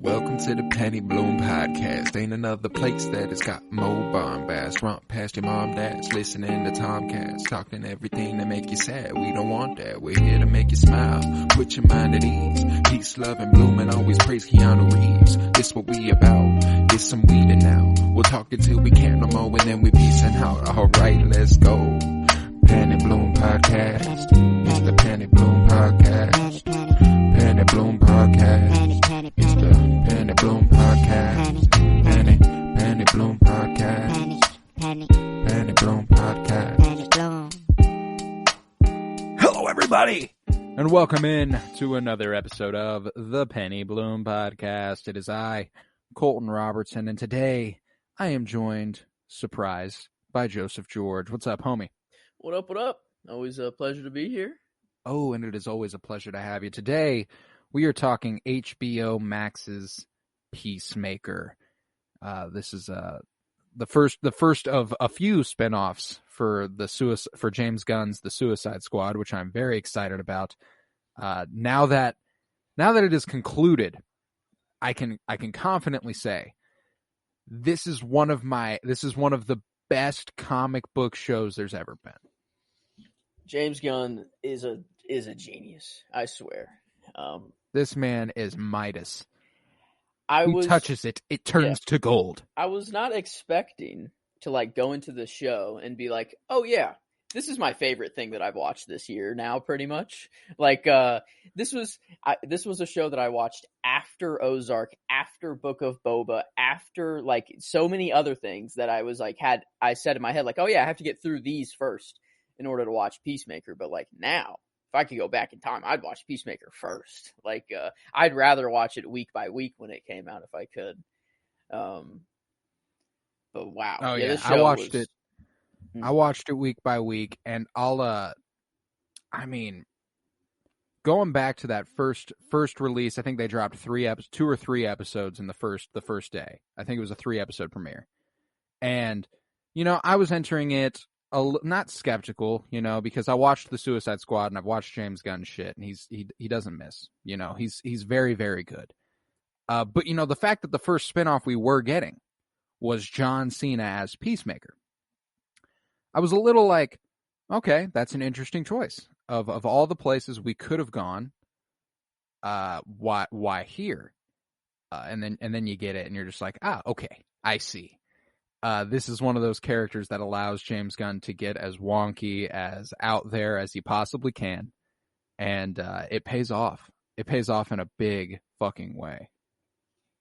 Welcome to the Penny Bloom Podcast. Ain't another place that has got more bombast. Romp past your mom, dad's listening to Tomcats. Talking everything that make you sad. We don't want that. We're here to make you smile. Put your mind at ease. Peace, love, and bloom, and always praise Keanu Reeves. This what we about. This some weeding now. We'll talk until we can't no more, and then we peacing out. Alright, let's go. Penny Bloom Podcast. It's the Penny Bloom Podcast. Penny Bloom Podcast. It's the Penny Bloom Podcast. Penny Bloom Podcast. Penny Bloom Podcast. Hello, everybody, and welcome in to another episode of the Penny Bloom Podcast. It is I, Colton Robertson, and today I am joined, surprise, by Joseph George. What's up, homie? What up, what up? Always a pleasure to be here. Oh, and it is always a pleasure to have you. Today, we are talking HBO Max's Peacemaker. This is the first of a few spinoffs for James Gunn's The Suicide Squad, which I'm very excited about. Now that it is concluded, I can confidently say this is one of the best comic book shows there's ever been. James Gunn is a genius, I swear. This man is Midas. Touches it, it turns to gold. I was not expecting to go into the show and be like, oh yeah, this is my favorite thing that I've watched this year now, pretty much. This was a show that I watched after Ozark, after Book of Boba, after so many other things that I was I said in my head oh yeah, I have to get through these first in order to watch Peacemaker. But now, if I could go back in time, I'd watch Peacemaker first. I'd rather watch it week by week when it came out if I could. But wow. Oh yeah, I watched it. I watched it week by week, and going back to that first release, I think they dropped 2 or 3 episodes in the first day. I think it was a 3-episode premiere. And, I was entering it not skeptical, because I watched The Suicide Squad and I've watched James Gunn shit, and he doesn't miss, he's very, very good. But the fact that the first spinoff we were getting was John Cena as Peacemaker, I was a little okay, that's an interesting choice. Of all the places we could have gone, why here? And then you get it, and you're just okay, I see. This is one of those characters that allows James Gunn to get as wonky, as out there as he possibly can. And it pays off. It pays off in a big fucking way.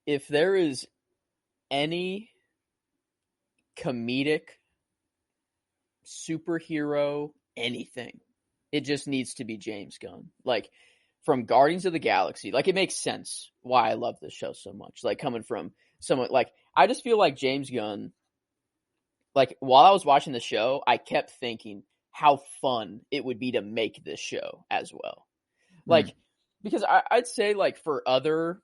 If there is any comedic superhero anything, it just needs to be James Gunn. From Guardians of the Galaxy, it makes sense why I love this show so much. Coming from someone I just feel like James Gunn, while I was watching the show, I kept thinking how fun it would be to make this show as well. Because I'd say for other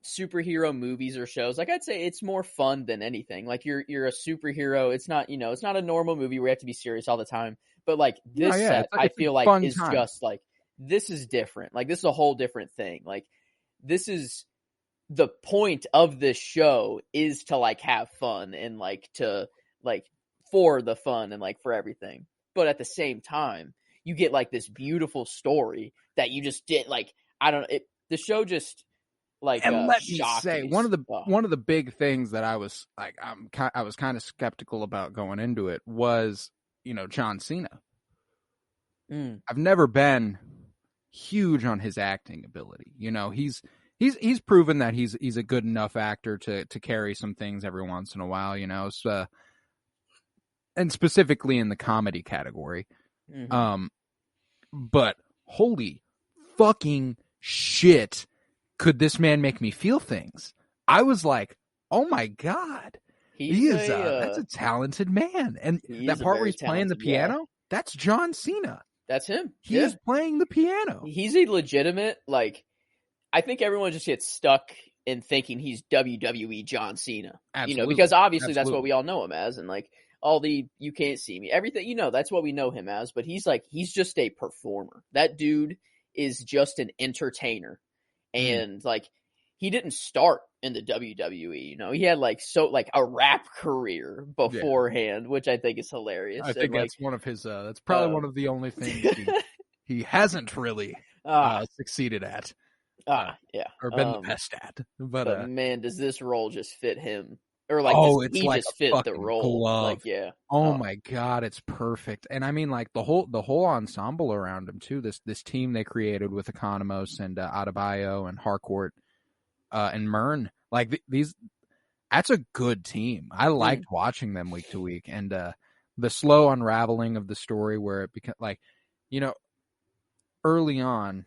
superhero movies or shows, I'd say it's more fun than anything. You're a superhero. It's not, it's not a normal movie where you have to be serious all the time. But this set, I feel is time. Just this is different. This is a whole different thing. This is the point of this show is to have fun and to for the fun and for everything. But at the same time, you get this beautiful story that you just did. I don't know. The show just and let me say, one of the big things that I was I was kind of skeptical about going into it was, John Cena. I've never been huge on his acting ability. He's proven that he's a good enough actor to carry some things every once in a while, so, and specifically in the comedy category. Mm-hmm. But holy fucking shit, could this man make me feel things? I was oh my God, that's a talented man. And that part where he's playing the piano, that's John Cena. That's him. He's playing the piano. He's a legitimate, I think everyone just gets stuck in thinking he's WWE John Cena. Absolutely. Because obviously that's what we all know him as. And all the, you can't see me, everything, that's what we know him as. But he's just a performer. That dude is just an entertainer. And he didn't start in the WWE. You know, he had like a rap career beforehand, which I think is hilarious. I think that's one of his. That's probably one of the only things he hasn't really succeeded at. Or been the best at. But man, does this role just fit him? Or it's like just fit the role. Glove. Like, my God, it's perfect. And I mean, like the whole ensemble around him too. This team they created with Economos and Adebayo and Harcourt and Mern. Like that's a good team. I liked watching them week to week, and the slow unraveling of the story where it became like, you know, early on,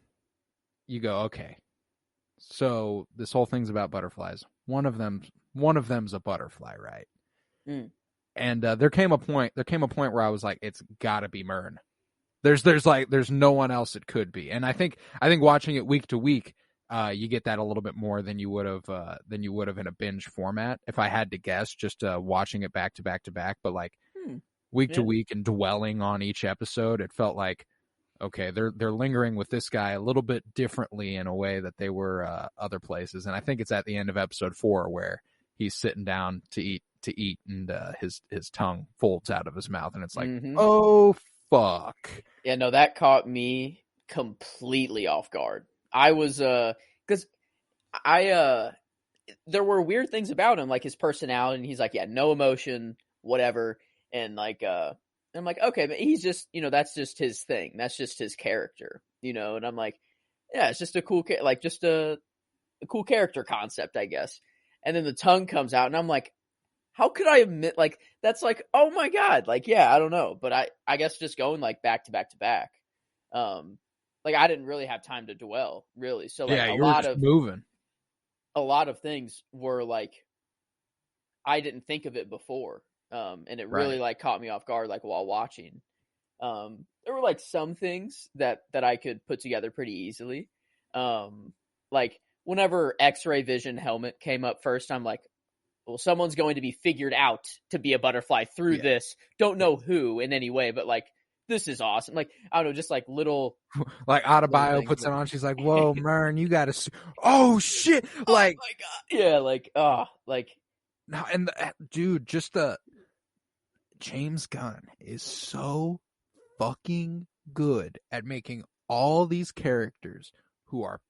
you go, okay, so this whole thing's about butterflies. One of them's a butterfly, right? And there came a point where I was like, it's got to be Mern. There's no one else it could be. And I think watching it week to week, you get that a little bit more than you would have in a binge format. If I had to guess, just watching it back to back to back, but like week to week and dwelling on each episode, it felt like, okay, they're lingering with this guy a little bit differently in a way that they were other places. And I think it's at the end of episode 4 where he's sitting down to eat, and his tongue folds out of his mouth, and it's like, oh fuck. Yeah, no, that caught me completely off guard. I was because there were weird things about him, like his personality, and he's like, yeah, no emotion, whatever, and like I'm like, okay, but he's just, you know, that's just his thing. That's just his character, you know? And I'm like, yeah, it's just a cool, just a cool character concept, I guess. And then the tongue comes out and I'm like, how could I admit, like, that's like, oh my God, like, yeah, I don't know. But I guess just going like back to back to back. Like I didn't really have time to dwell really. So like moving. A lot of things were like, I didn't think of it before. And it really like caught me off guard, like while watching. There were like some things that I could put together pretty easily. Like whenever X-ray vision helmet came up first, I'm like, well, someone's going to be figured out to be a butterfly through this. Don't know who in any way, but like, this is awesome. Like, I don't know, just like little. Like Adebayo puts it on. She's like, whoa, Mern, you got to. Oh, shit. Like, oh my God. Yeah, like, like. Now, and dude, just the. James Gunn is so fucking good at making all these characters who are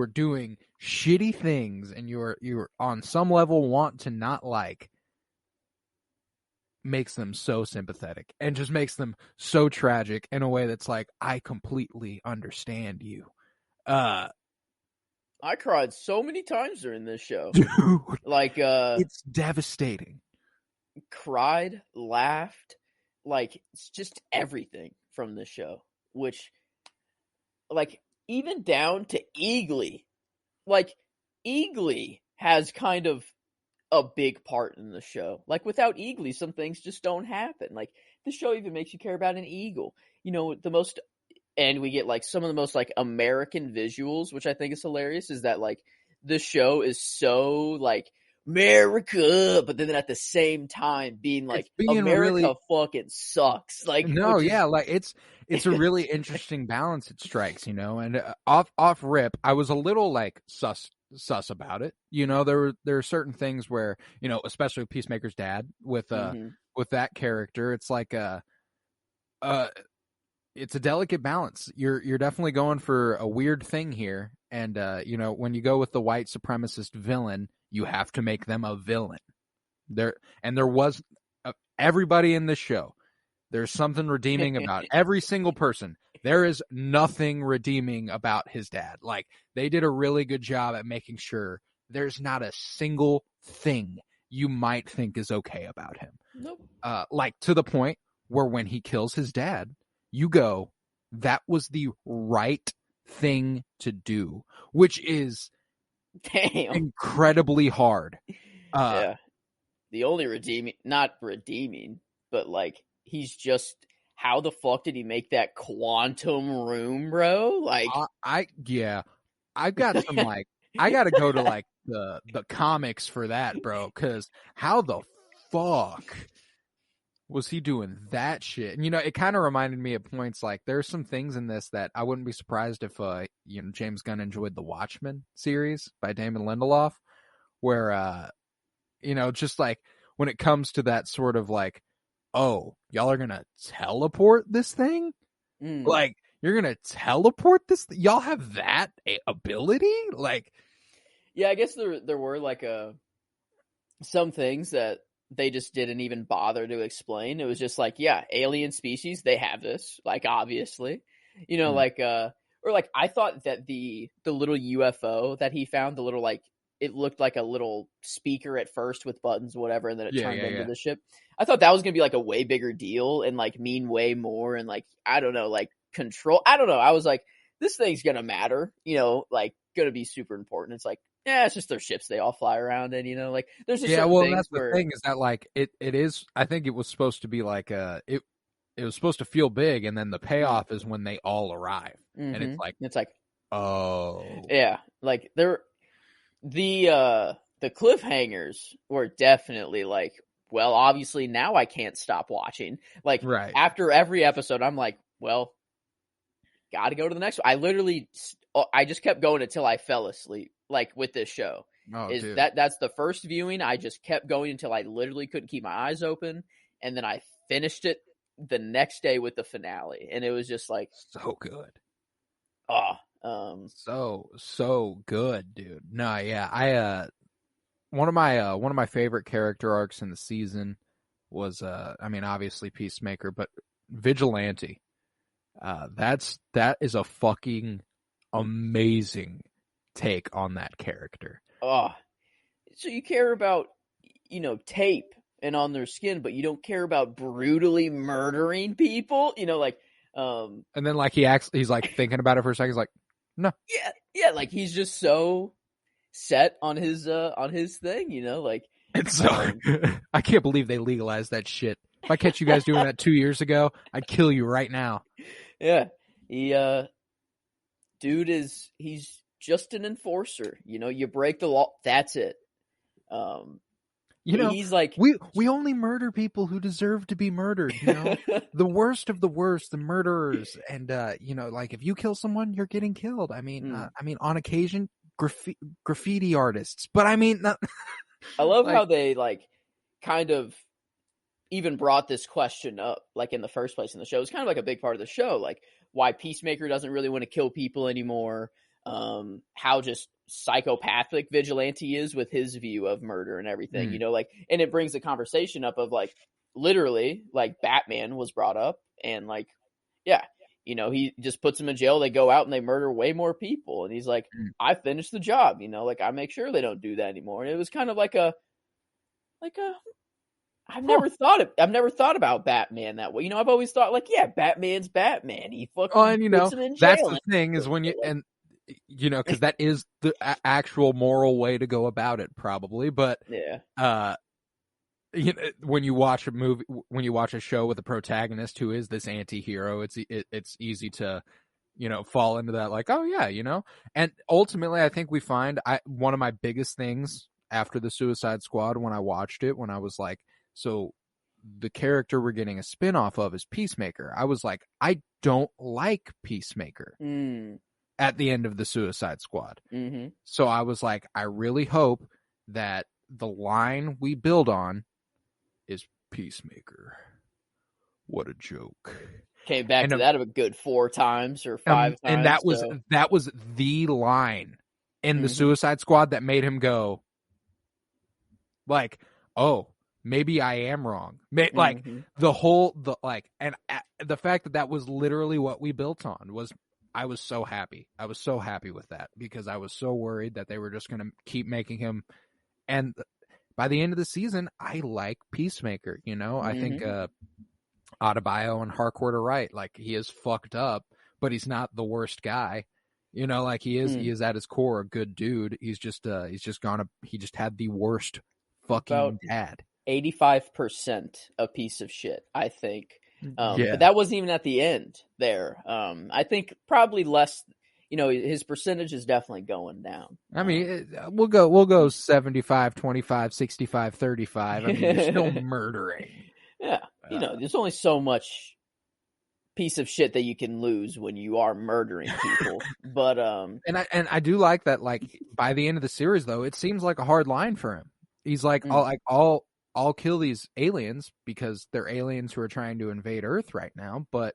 doing shitty things and you're on some level want to not like, makes them so sympathetic and just makes them so tragic in a way that's like, I completely understand you. I cried so many times during this show. Dude, like it's devastating. Cried, laughed, like it's just everything from this show, which like even down to Eagly. Like Eagly has kind of a big part in the show. Like without Eagly, some things just don't happen. Like the show even makes you care about an eagle. You know, and we get like some of the most like American visuals, which I think is hilarious, is that like the show is so like America, but then at the same time being like America really fucking sucks. Like no, yeah, like it's a really interesting balance it strikes, you know. And off rip, I was a little like sus about it. You know, there are certain things where, you know, especially with Peacemaker's dad with that character, it's like it's a delicate balance. You're definitely going for a weird thing here, and you know, when you go with the white supremacist villain, you have to make them a villain. There was everybody in this show. There's something redeeming about every single person. There is nothing redeeming about his dad. Like, they did a really good job at making sure there's not a single thing you might think is okay about him. Nope. Like, to the point where when he kills his dad, you go, that was the right thing to do, which is incredibly hard. Yeah. The only not redeeming, but like, he's just, how the fuck did he make that quantum room, bro? Like, I've got some like, I gotta go to like the comics for that, bro, because how the fuck was he doing that shit? And, it kind of reminded me of points like there's some things in this that I wouldn't be surprised if, James Gunn enjoyed the Watchmen series by Damon Lindelof, where, just like when it comes to that sort of like, oh, y'all are going to teleport this thing? Like, you're going to teleport this? Y'all have that ability? Like, yeah, I guess there were like some things that they just didn't even bother to explain. It was just like, yeah, alien species, they have this, like, obviously, like, or like, I thought that the little UFO that he found, the little, like, it looked like a little speaker at first with buttons, whatever, and then it turned into the ship. I thought that was going to be like a way bigger deal and like mean way more. And like, I don't know, like control. I don't know. I was like, this thing's going to matter, like going to be super important. It's like, yeah, it's just their ships they all fly around in, like there's just that's the thing is that like it is. I think it was supposed to be like it was supposed to feel big, and then the payoff is when they all arrive, and it's like oh yeah, like the cliffhangers were definitely like, well, obviously now I can't stop watching. Like after every episode, I'm like, well, got to go to the next one. I just kept going until I fell asleep. Like with this show, that's the first viewing. I just kept going until I literally couldn't keep my eyes open, and then I finished it the next day with the finale, and it was just like so good. So good, dude. No, yeah, one of my favorite character arcs in the season was obviously Peacemaker, but Vigilante. That is a fucking amazing take on that character. So you care about tape and on their skin, but you don't care about brutally murdering people, like and then like he's like thinking about it for a second. He's like, no. Yeah, like he's just so set on his thing, like it's so I can't believe they legalized that shit. If I catch you guys doing that 2 years ago, I'd kill you right now. Yeah. He's just an enforcer. You break the law, that's it. He's like, we only murder people who deserve to be murdered. The worst of the worst, the murderers, and like if you kill someone, you're getting killed. I mean, on occasion, graffiti artists, but I mean, I love how they like kind of even brought this question up, like in the first place in the show. It's kind of like a big part of the show, like why Peacemaker doesn't really want to kill people anymore. How just psychopathic Vigilante is with his view of murder and everything, like, and it brings the conversation up of like, literally, like Batman was brought up, and like, yeah, he just puts them in jail. They go out and they murder way more people. And he's like, I finished the job, like I make sure they don't do that anymore. And it was kind of like I've never thought about Batman that way. I've always thought like, yeah, Batman's Batman. He fucking puts him in jail. That's the thing is when because that is the actual moral way to go about it, probably. But yeah, when you watch a movie, when you watch a show with a protagonist who is this anti-hero, it's easy to fall into that like, oh yeah, And ultimately, I think we find one of my biggest things after the Suicide Squad when I watched it, when I was like, so the character we're getting a spin-off of is Peacemaker. I was like, I don't like Peacemaker at the end of the Suicide Squad. Mm-hmm. So I was like, I really hope that the line we build on is Peacemaker. What a joke. Came back to that a good 4 times or 5 times. And that was the line in the Suicide Squad that made him go like, oh, maybe I am wrong. Like the fact that was literally what we built on was, I was so happy. I was so happy with that because I was so worried that they were just going to keep making him. And by the end of the season, I like Peacemaker. I think Adebayo and Harcourt are right. Like, he is fucked up, but he's not the worst guy. Like he is at his core a good dude. He just had the worst fucking dad. 85% a piece of shit, I think. But that wasn't even at the end there. I think probably less, his percentage is definitely going down. I mean, we'll go 75, 25, 65, 35. I mean, you're still murdering. Yeah. there's only so much piece of shit that you can lose when you are murdering people. But and I do like that. Like by the end of the series, though, it seems like a hard line for him. He's like, I'll kill these aliens because they're aliens who are trying to invade Earth right now, but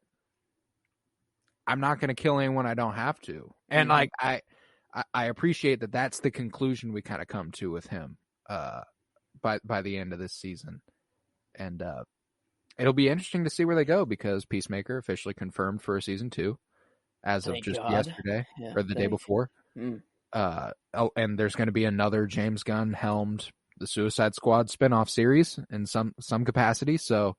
I'm not going to kill anyone I don't have to. And like I appreciate that. That's the conclusion we kind of come to with him by the end of this season, and it'll be interesting to see where they go because Peacemaker officially confirmed for a season 2 as of yesterday or the day before. And there's going to be another James Gunn helmed the Suicide Squad spinoff series in some capacity. So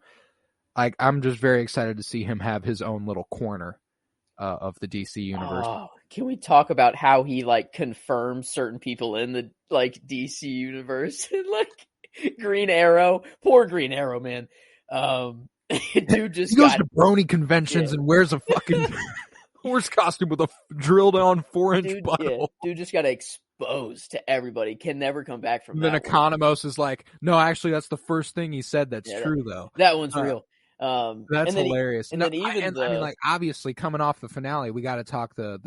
like I'm just very excited to see him have his own little corner of the DC universe. Oh, can we talk about how he like confirms certain people in the like DC universe? Like Green Arrow, poor Green Arrow, man. Dude just he goes to brony conventions and wears a fucking horse costume with a drilled on 4-inch butthole. Dude just got exposed to everybody. Can never come back from that. Then Economos is like, no, actually, that's the first thing he said. That's true, though. That one's real. That's hilarious. I mean, like obviously coming off the finale, we got to talk the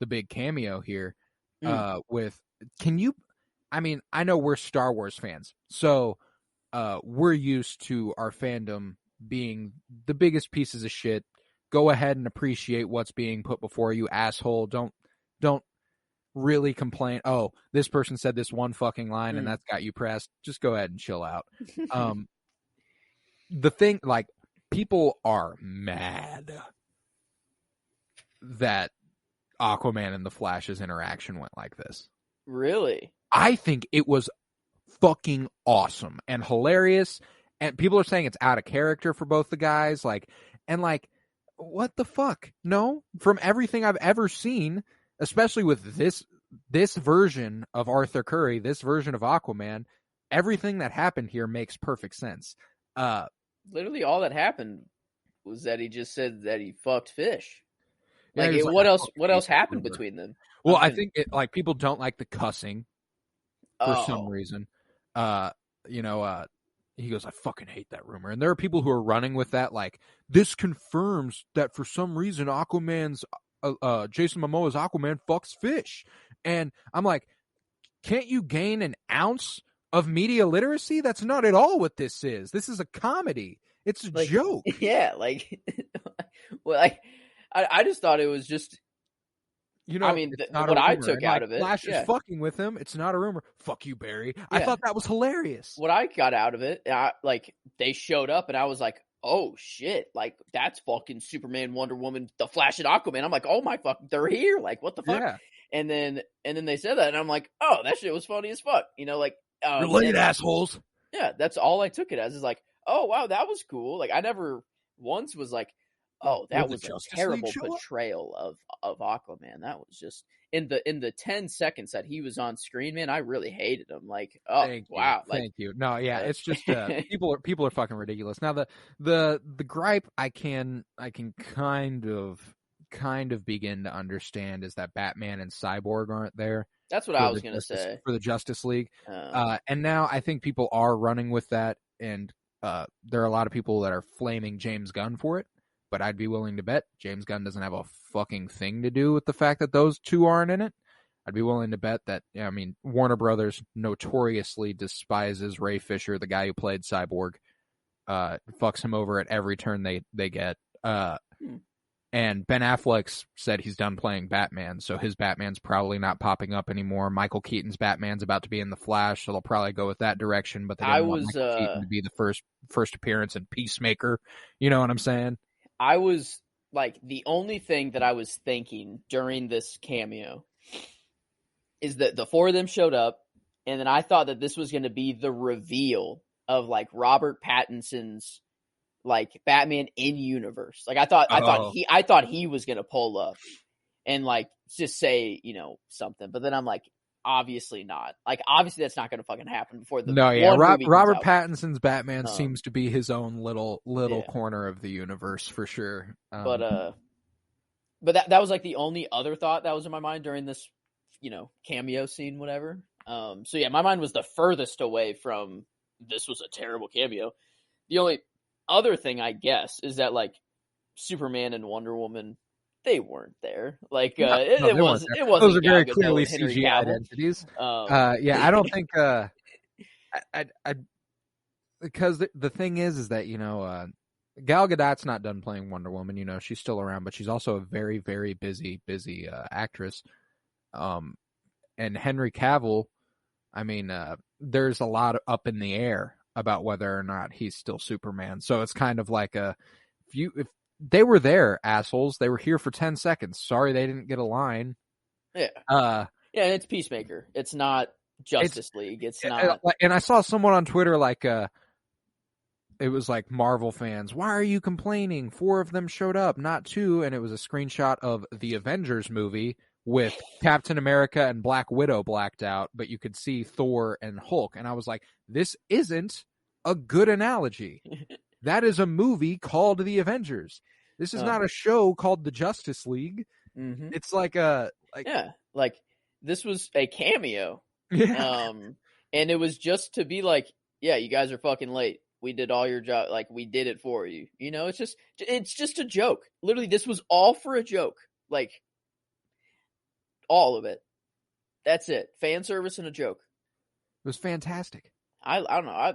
big cameo here. With can you? I mean, I know we're Star Wars fans, so we're used to our fandom being the biggest pieces of shit. Go ahead and appreciate what's being put before you, asshole. Don't really complain. Oh, this person said this one fucking line and that's got you pressed. Just go ahead and chill out. The thing, like, people are mad that Aquaman and the Flash's interaction went like this. Really? I think it was fucking awesome and hilarious. And people are saying it's out of character for both the guys. Like, what the fuck? No, from everything I've ever seen, especially with this version of Arthur Curry, this version of Aquaman, everything that happened here makes perfect sense. Literally all that happened was that he just said that he fucked fish. Yeah, like, what else happened between them? Well, I think people don't like the cussing for some reason. He goes, I fucking hate that rumor. And there are people who are running with that, like, this confirms that for some reason Aquaman's Jason Momoa's Aquaman fucks fish. And I'm like, can't you gain an ounce of media literacy? That's not at all what this is. This is a comedy. It's a joke. Yeah, like, well, I just thought it was just, I mean, what I took out of it. Flash is fucking with him. It's not a rumor. Fuck you, Barry. Yeah. I thought that was hilarious. What I got out of it, they showed up and I was like, oh shit, like that's fucking Superman, Wonder Woman, the Flash, and Aquaman. I'm like, oh my fuck, they're here. Like, what the fuck? Yeah. And then they said that and I'm like, oh, that shit was funny as fuck. You're late assholes. Yeah, that's all I took it as, is like, oh wow, that was cool. Like, I never once was like, oh, that was a terrible portrayal of Aquaman. That was just in the 10 seconds that he was on screen, man. I really hated him. Like, oh wow, thank you. No, yeah, it's just people are fucking ridiculous. Now the gripe I can kind of begin to understand is that Batman and Cyborg aren't there. That's what I was gonna say for the Justice League. And now I think people are running with that, and there are a lot of people that are flaming James Gunn for it. But I'd be willing to bet James Gunn doesn't have a fucking thing to do with the fact that those two aren't in it. I'd be willing to bet that, Warner Brothers notoriously despises Ray Fisher, the guy who played Cyborg, fucks him over at every turn they get. And Ben Affleck's said he's done playing Batman, so his Batman's probably not popping up anymore. Michael Keaton's Batman's about to be in The Flash, so they'll probably go with that direction, but they didn't want Michael Keaton to be the first appearance in Peacemaker. You know what I'm saying? I was like, the only thing that I was thinking during this cameo is that the four of them showed up, and then I thought that this was going to be the reveal of like Robert Pattinson's like Batman in universe. Like I thought he was going to pull up and like just say, something. But then I'm like, obviously not. Like, obviously that's not going to fucking happen before the Robert Pattinson's Batman seems to be his own little corner of the universe for sure. But that was like the only other thought that was in my mind during this, cameo scene, whatever. So yeah, my mind was the furthest away from this was a terrible cameo. The only other thing, I guess, is that like Superman and Wonder Woman, they weren't there. Like it wasn't. Those are Gal very Gadot clearly and Henry CGI Cavill. entities. Yeah, I don't think. I because the thing is that Gal Gadot's not done playing Wonder Woman. She's still around, but she's also a very, very busy actress. And Henry Cavill, I mean, there's a lot up in the air about whether or not he's still Superman. So it's kind of like if they were there, assholes, they were here for 10 seconds. Sorry they didn't get a line. Yeah. Yeah, and it's Peacemaker. It's not Justice League. It's not. And I saw someone on Twitter it was like Marvel fans, why are you complaining? 4 of them showed up, not 2. And it was a screenshot of the Avengers movie with Captain America and Black Widow blacked out, but you could see Thor and Hulk. And I was like, this isn't a good analogy. That is a movie called The Avengers. This is not a show called The Justice League. Mm-hmm. It's like this was a cameo. Yeah. And it was just to be like, yeah, you guys are fucking late. We did all your job. Like, we did it for you. It's just a joke. Literally, this was all for a joke. Like, all of it. That's it. Fan service and a joke. It was fantastic. I don't know.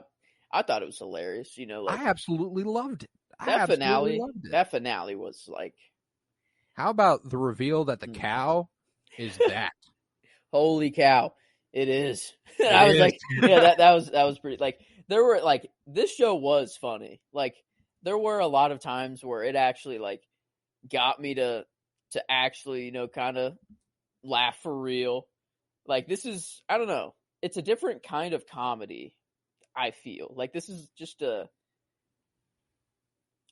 I thought it was hilarious. I absolutely loved it. That finale was like. How about the reveal that the cow is that? Holy cow. It is. I was like, yeah, that was pretty, like, there were, like, this show was funny. Like, there were a lot of times where it actually, like, got me to actually, kind of laugh for real. Like, this is, I don't know, it's a different kind of comedy, I feel. Like, this is just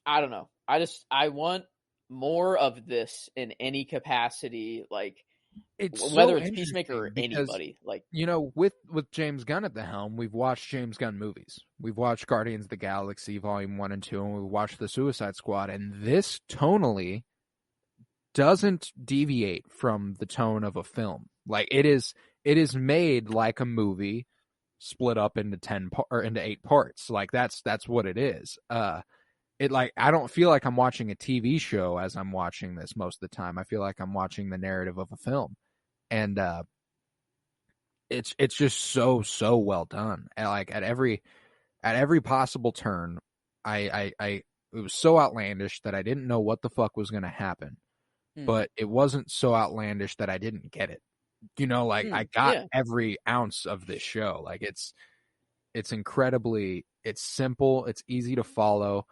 I don't know. I want more of this in any capacity, like, whether it's Peacemaker or anybody. Like, with James Gunn at the helm, we've watched James Gunn movies. We've watched Guardians of the Galaxy Volume 1 and 2, and we've watched The Suicide Squad, and this tonally doesn't deviate from the tone of a film. Like, it is made like a movie split up into 8 parts. Like, that's what it is. I don't feel like I'm watching a TV show as I'm watching this most of the time. I feel like I'm watching the narrative of a film, and it's just so well done. And like at every possible turn, it was so outlandish that I didn't know what the fuck was going to happen, but it wasn't so outlandish that I didn't get it. I got every ounce of this show. Like it's simple, it's easy to follow,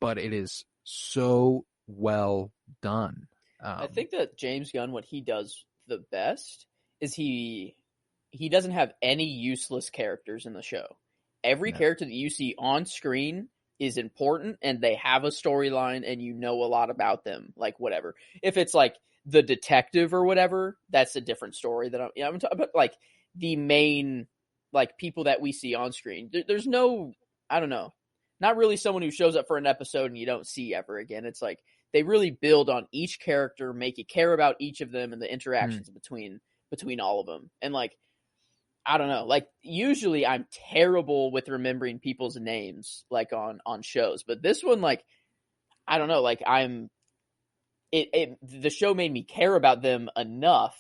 but it is so well done. I think that James Gunn, what he does the best is he doesn't have any useless characters in the show. Every character that you see on screen is important, and they have a storyline, and a lot about them. Like, whatever. If it's like the detective or whatever, that's a different story. I'm talking about, like, the main, like, people that we see on screen. There's no, I don't know, not really someone who shows up for an episode and you don't see ever again. It's like they really build on each character, make you care about each of them and the interactions between all of them. And, like, I don't know, like, usually I'm terrible with remembering people's names, like, on shows, but this one, like, I don't know, like, the show made me care about them enough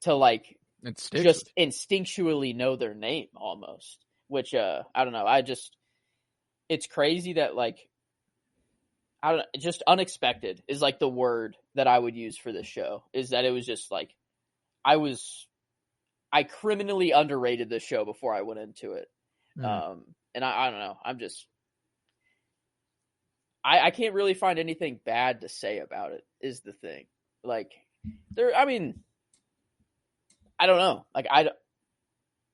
to, like, just instinctually know their name almost, which, I don't know, it's crazy that, like, I don't know, just unexpected is, like, the word that I would use for this show, is that it was just, like, I criminally underrated this show before I went into it. And I don't know, I can't really find anything bad to say about it, is the thing. Like, I don't know. Like,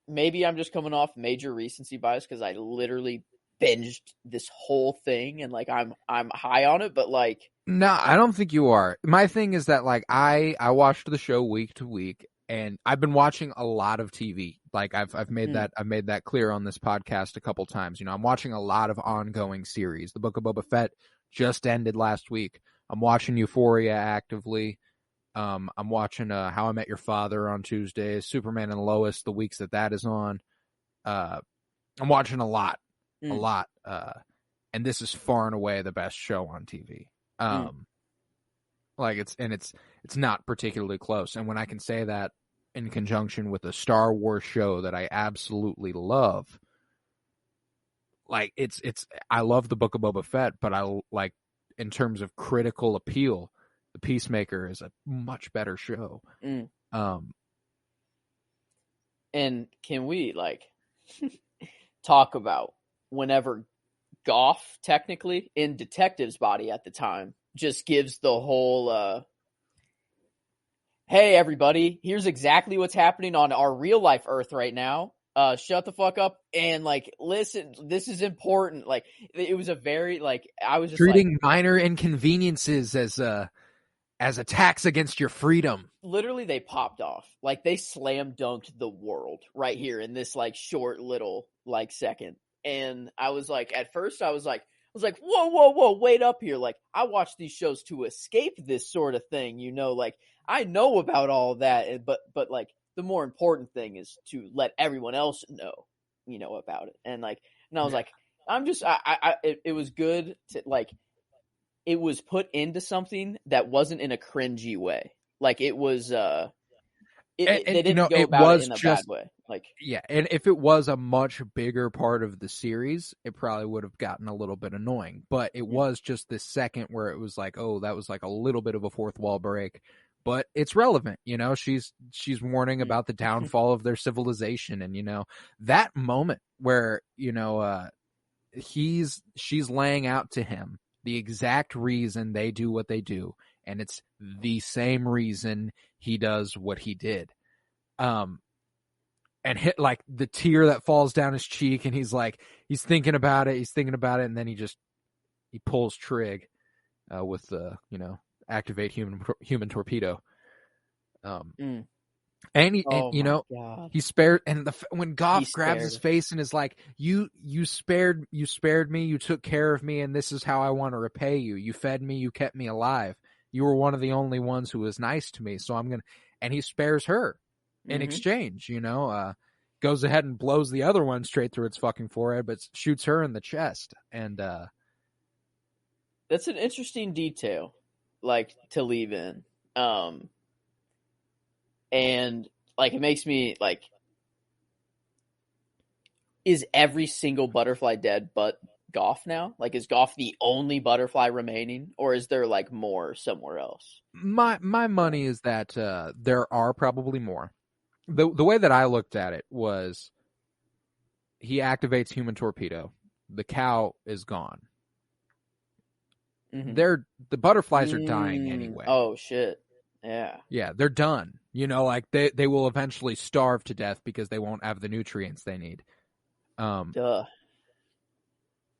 maybe I'm just coming off major recency bias because I literally binged this whole thing and, like, I'm high on it, but, like, no, I don't think you are. My thing is that, like, I watched the show week to week, and I've been watching a lot of TV. Like, I've made that clear on this podcast a couple times. I'm watching a lot of ongoing series. The Book of Boba Fett just ended last week. I'm watching Euphoria actively. I'm watching How I Met Your Father on Tuesdays, Superman and Lois the weeks that is on. I'm watching a lot. And and this is far and away the best show on TV. Like it's not particularly close. And when I can say that in conjunction with a Star Wars show that I absolutely love, like I love the Book of Boba Fett, but I like, in terms of critical appeal, the Peacemaker is a much better show. And can we like talk about whenever Goff, technically in Detective's body at the time, just gives the whole hey everybody, here's exactly what's happening on our real life Earth right now. Shut the fuck up and like listen, this is important. Like it was a very like, I was just treating like, minor inconveniences as attacks against your freedom. Literally they popped off. Like they slam dunked the world right here in this like short little like second. And I was like, at first I was like, whoa, wait up here. Like I watch these shows to escape this sort of thing, you know, like I know about all of that, but like the more important thing is to let everyone else know, you know, about it. And like, and I was like, I'm just, it was good to like, it was put into something that wasn't in a cringy way. Like it was, they didn't go about it in a bad way. Like, yeah. And if it was a much bigger part of the series, it probably would have gotten a little bit annoying, but it was just this second where it was like, oh, that was like a little bit of a fourth wall break. But it's relevant, you know, she's warning about the downfall of their civilization. And, you know, that moment where, you know, she's laying out to him the exact reason they do what they do. And it's the same reason he does what he did. And hit like the tear that falls down his cheek. And he's like, he's thinking about it. And then he pulls trig with the, you know, activate human torpedo. And he spared, and when Goff grabs his face and is like, you spared me, you took care of me, and this is how I want to repay you. You fed me, you kept me alive. You were one of the only ones who was nice to me, so I'm gonna. And he spares her in exchange, you know. Goes ahead and blows the other one straight through its fucking forehead, but shoots her in the chest. And that's an interesting detail, like to leave in. And like it makes me like, is every single butterfly dead but Goff now? Like is Goff the only butterfly remaining, or is there like more somewhere else? My money is that there are probably more. The way that I looked at it was, he activates human torpedo. The cow is gone. The butterflies are dying anyway. Oh shit. Yeah, they're done. You know, like they will eventually starve to death because they won't have the nutrients they need.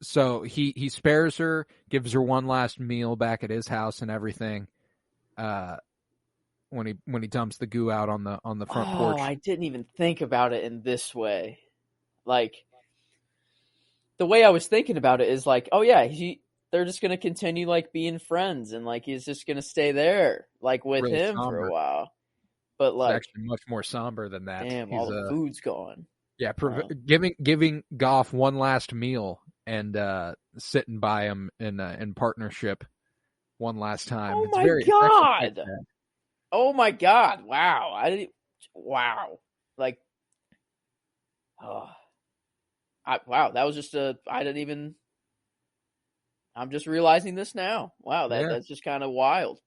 So he spares her, gives her one last meal back at his house and everything. When he dumps the goo out on the front porch. I didn't even think about it in this way. Like the way I was thinking about it is like, oh yeah, they're just going to continue like being friends, and like he's just going to stay there like with really him somber for a while. But like it's actually much more somber than that. Damn, all the food's gone. Yeah, giving Goff one last meal and sitting by him in partnership one last time. Oh my god! Oh my god! Wow! Wow! Like, wow! That was just I didn't even. I'm just realizing this now. Wow, that's just kind of wild.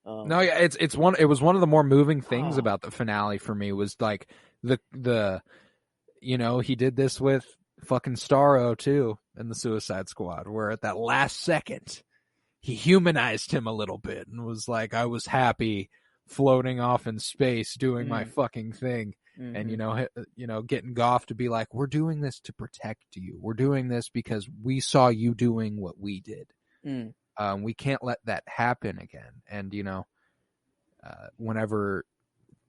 No, yeah, it was one of the more moving things about the finale for me, was like the you know, he did this with fucking Starro too in the Suicide Squad, where at that last second he humanized him a little bit and was like, I was happy floating off in space doing my fucking thing. And you know, getting Goff to be like, we're doing this to protect you. We're doing this because we saw you doing what we did. We can't let that happen again. And you know, whenever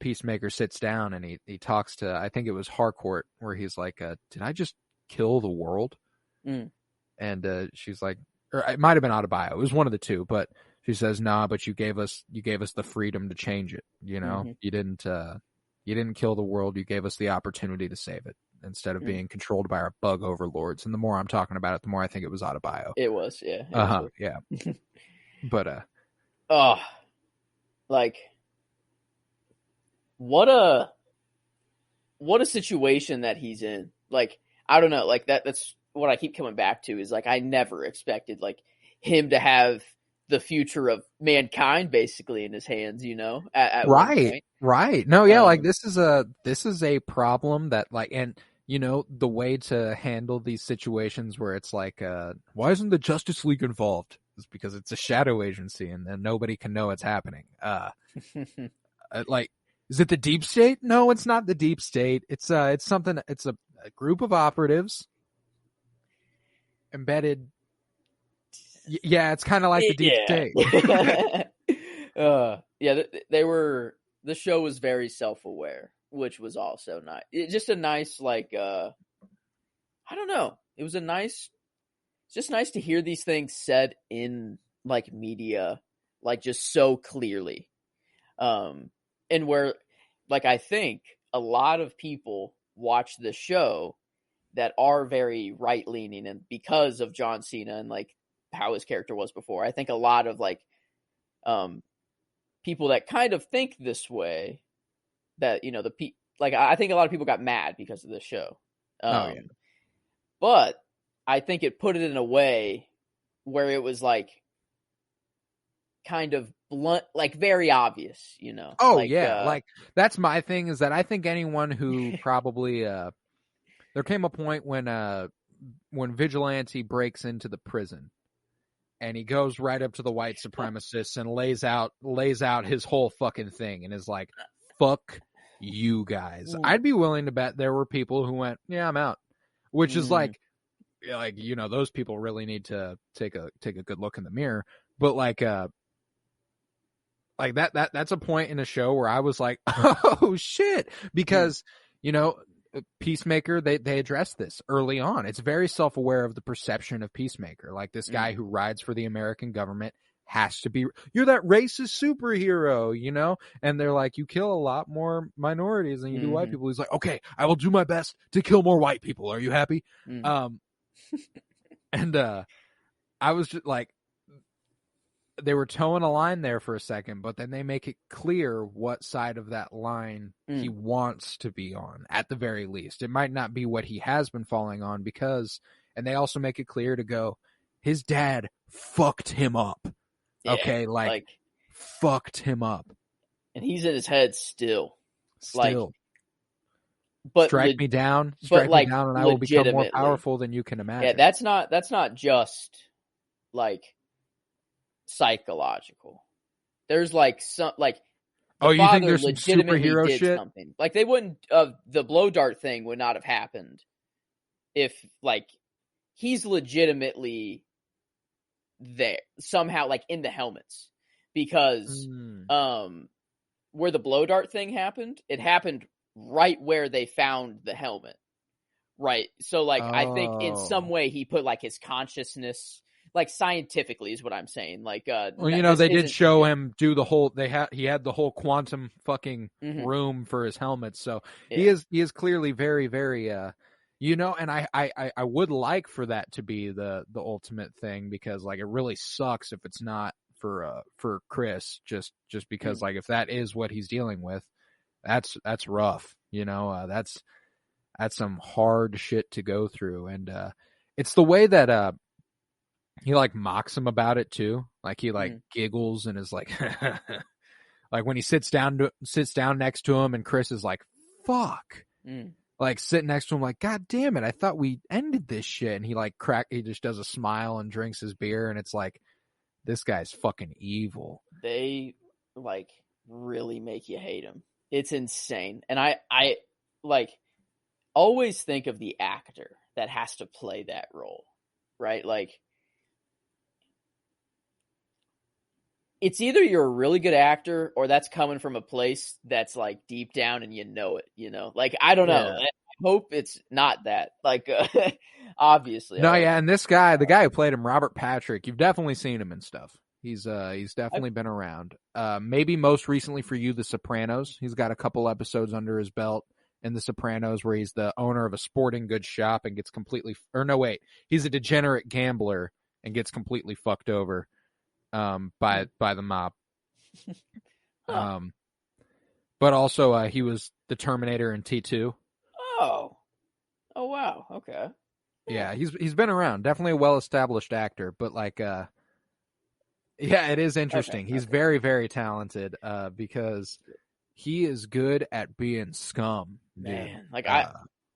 Peacemaker sits down and he talks to, I think it was Harcourt, where he's like, did I just kill the world? And she's like, or it might have been Adebayo. It was one of the two, but she says, nah, but you gave us the freedom to change it. You know, you didn't kill the world. You gave us the opportunity to save it. instead of being controlled by our bug overlords. And the more I'm talking about it, the more I think it was Adebayo. It was, yeah. Yeah. But like what a situation that he's in. Like, I don't know, like that's what I keep coming back to, is like I never expected like him to have the future of mankind basically in his hands, you know, at one point. Right. No, yeah, like this is a problem that, like, and you know, the way to handle these situations where it's like, why isn't the Justice League involved? Is because it's a shadow agency and then nobody can know it's happening. Like, is it the deep state? No, it's not the deep state. It's something. It's a group of operatives embedded. Yeah, it's kind of like the deep state. They were. The show was very self-aware, which was also nice. Just a nice, like, I don't know. It was it's just nice to hear these things said in like media, like just so clearly. And where, like, I think a lot of people watch the show that are very right-leaning, and because of John Cena and like how his character was before, I think a lot of like, people that kind of think this way, that, you know, like, I think a lot of people got mad because of this show. But I think it put it in a way where it was like kind of blunt, like very obvious, you know? Like that's my thing, is that I think anyone who probably, there came a point when Vigilante breaks into the prison and he goes right up to the white supremacists and lays out his whole fucking thing and is like, fuck you guys. I'd be willing to bet there were people who went, yeah, I'm out. Which is like, you know, those people really need to take a good look in the mirror. But like that's a point in a show where I was like, oh shit. Because, you know, Peacemaker, they addressed this early on. It's very self-aware of the perception of Peacemaker. Like, this guy who rides for the American government has to be, you're that racist superhero, you know? And they're like, you kill a lot more minorities than you do white people. He's like, okay, I will do my best to kill more white people. Are you happy? And I was just like, they were towing a line there for a second, but then they make it clear what side of that line he wants to be on, at the very least. It might not be what he has been falling on, because, and they also make it clear to go, his dad fucked him up. Yeah, okay, like fucked him up. And he's in his head still. Like, but strike me down, and I will become more powerful than you can imagine. Yeah, that's not just like psychological. There's like some, like, you think there's some superhero shit? Something. Like, they wouldn't, the blow dart thing would not have happened if, like, he's legitimately there somehow, like in the helmets, because where the blow dart thing happened, it happened right where they found the helmet, right? So like, I think in some way he put like his consciousness, like, scientifically is what I'm saying. Like, well, you know, they did show him do the whole. He had the whole quantum fucking room for his helmet. So he is clearly very, very, you know. And I would like for that to be the ultimate thing, because like, it really sucks if it's not for Chris. Just because like, if that is what he's dealing with, that's rough. You know, that's some hard shit to go through. And it's the way that he like mocks him about it too. Like, he like giggles and is like, like when he sits down next to him, and Chris is like, fuck, like sitting next to him, like, God damn it, I thought we ended this shit. And he like he just does a smile and drinks his beer, and it's like, this guy's fucking evil. They like really make you hate him. It's insane. And I like always think of the actor that has to play that role, right? Like, it's either you're a really good actor, or that's coming from a place that's like deep down and you know it, you know? Like, I don't know. I hope it's not that. Like, obviously. No, yeah, and this guy, the guy who played him, Robert Patrick, you've definitely seen him and stuff. He's definitely been around. Maybe most recently for you, The Sopranos. He's got a couple episodes under his belt. in The Sopranos, where he's the owner of a sporting goods shop and gets completely, or no, wait, he's a degenerate gambler and gets completely fucked over by the mob. But also he was the Terminator in T2. Oh wow, okay. Yeah, he's been around, definitely a well-established actor, but like yeah, it is interesting. Okay, he's very, very talented because he is good at being scum, man. dude. Like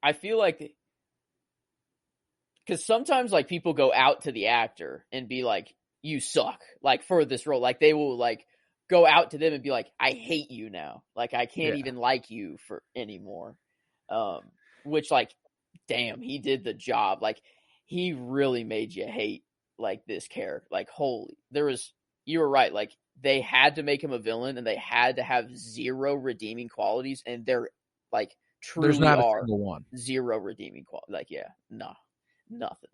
I feel like, because sometimes like people go out to the actor and be like, you suck, like, for this role. Like they will like go out to them and be like, I hate you now, like I can't even like you for anymore. Which, like, damn, he did the job. Like, he really made you hate like this character. Like, holy, you were right. Like, they had to make him a villain, and they had to have zero redeeming qualities, and they're like truly There's not are a single one. Zero redeeming quality. Like, yeah, no, nothing.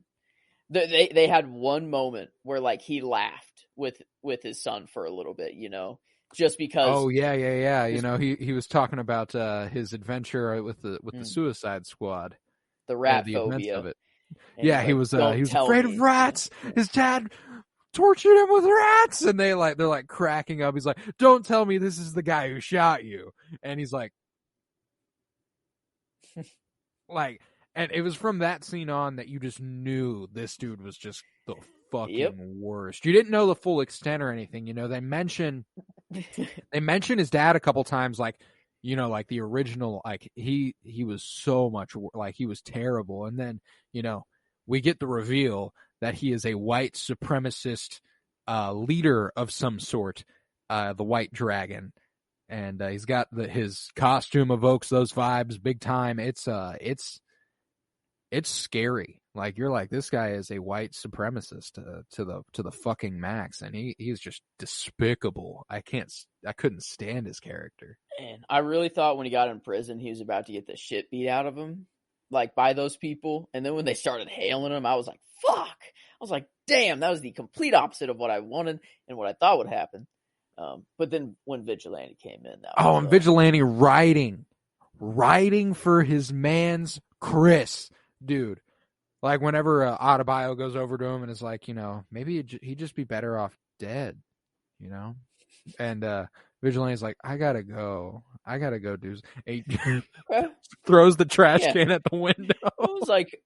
They had one moment where like he laughed with his son for a little bit, just because. Oh yeah. He was talking about his adventure with the Suicide Squad, the rat the phobia events of it. Yeah, he was afraid of rats. His dad tortured him with rats, and they're like cracking up. He's like, "Don't tell me this is the guy who shot you." And he's like, like, and it was from that scene on that you just knew this dude was just the fucking worst. You didn't know the full extent or anything. They mention his dad a couple times, like, like the original, like he was so much like he was terrible, and then we get the reveal that he is a white supremacist leader of some sort, the White Dragon, and he's got his costume evokes those vibes big time. It's scary. Like, you're like, this guy is a white supremacist to the fucking max, and he's just despicable. I couldn't stand his character. And I really thought when he got in prison, he was about to get the shit beat out of him, like, by those people. And then when they started hailing him, I was like, fuck. I was like, damn, that was the complete opposite of what I wanted and what I thought would happen. But then when Vigilante came in, and Vigilante writing for his man's Chris, dude. Like, whenever Adebayo goes over to him and is like, maybe he'd just be better off dead, And Vigilante's like, I gotta go do. He throws the trash can at the window. I was like,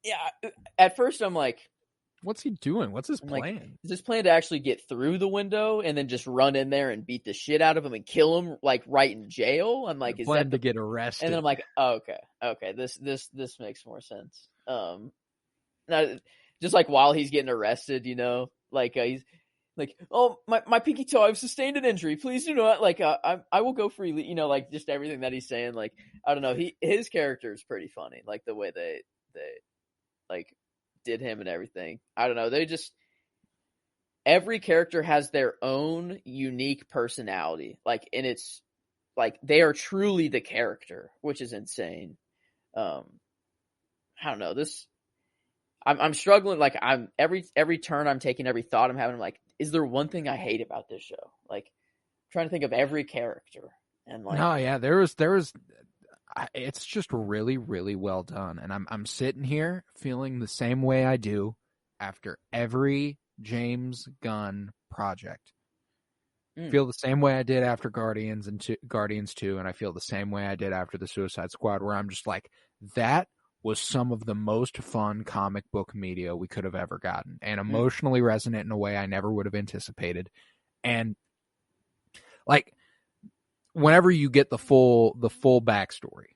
yeah. At first, I'm like, what's he doing? What's his plan? Like, is his plan to actually get through the window and then just run in there and beat the shit out of him and kill him, like, right in jail? I'm like, is that to get arrested? And then I'm like, oh, okay, this makes more sense. Now, just like while he's getting arrested, like he's like, oh, my pinky toe, I've sustained an injury. Please do not, like, I will go freely. Like, just everything that he's saying. Like, I don't know. His character is pretty funny. Like, the way they like did him and everything. I don't know. Every character has their own unique personality. Like, and it's like they are truly the character, which is insane. I don't know. I'm struggling. Like, I'm every turn I'm taking, every thought I'm having, I'm like, is there one thing I hate about this show? Like, I'm trying to think of every character. And like, no, yeah, there was. It's just really, really well done, and I'm sitting here feeling the same way I do after every James Gunn project. Feel the same way I did after Guardians 2, and I feel the same way I did after the Suicide Squad, where I'm just like, that was some of the most fun comic book media we could have ever gotten, and emotionally resonant in a way I never would have anticipated. And like, whenever you get the full backstory,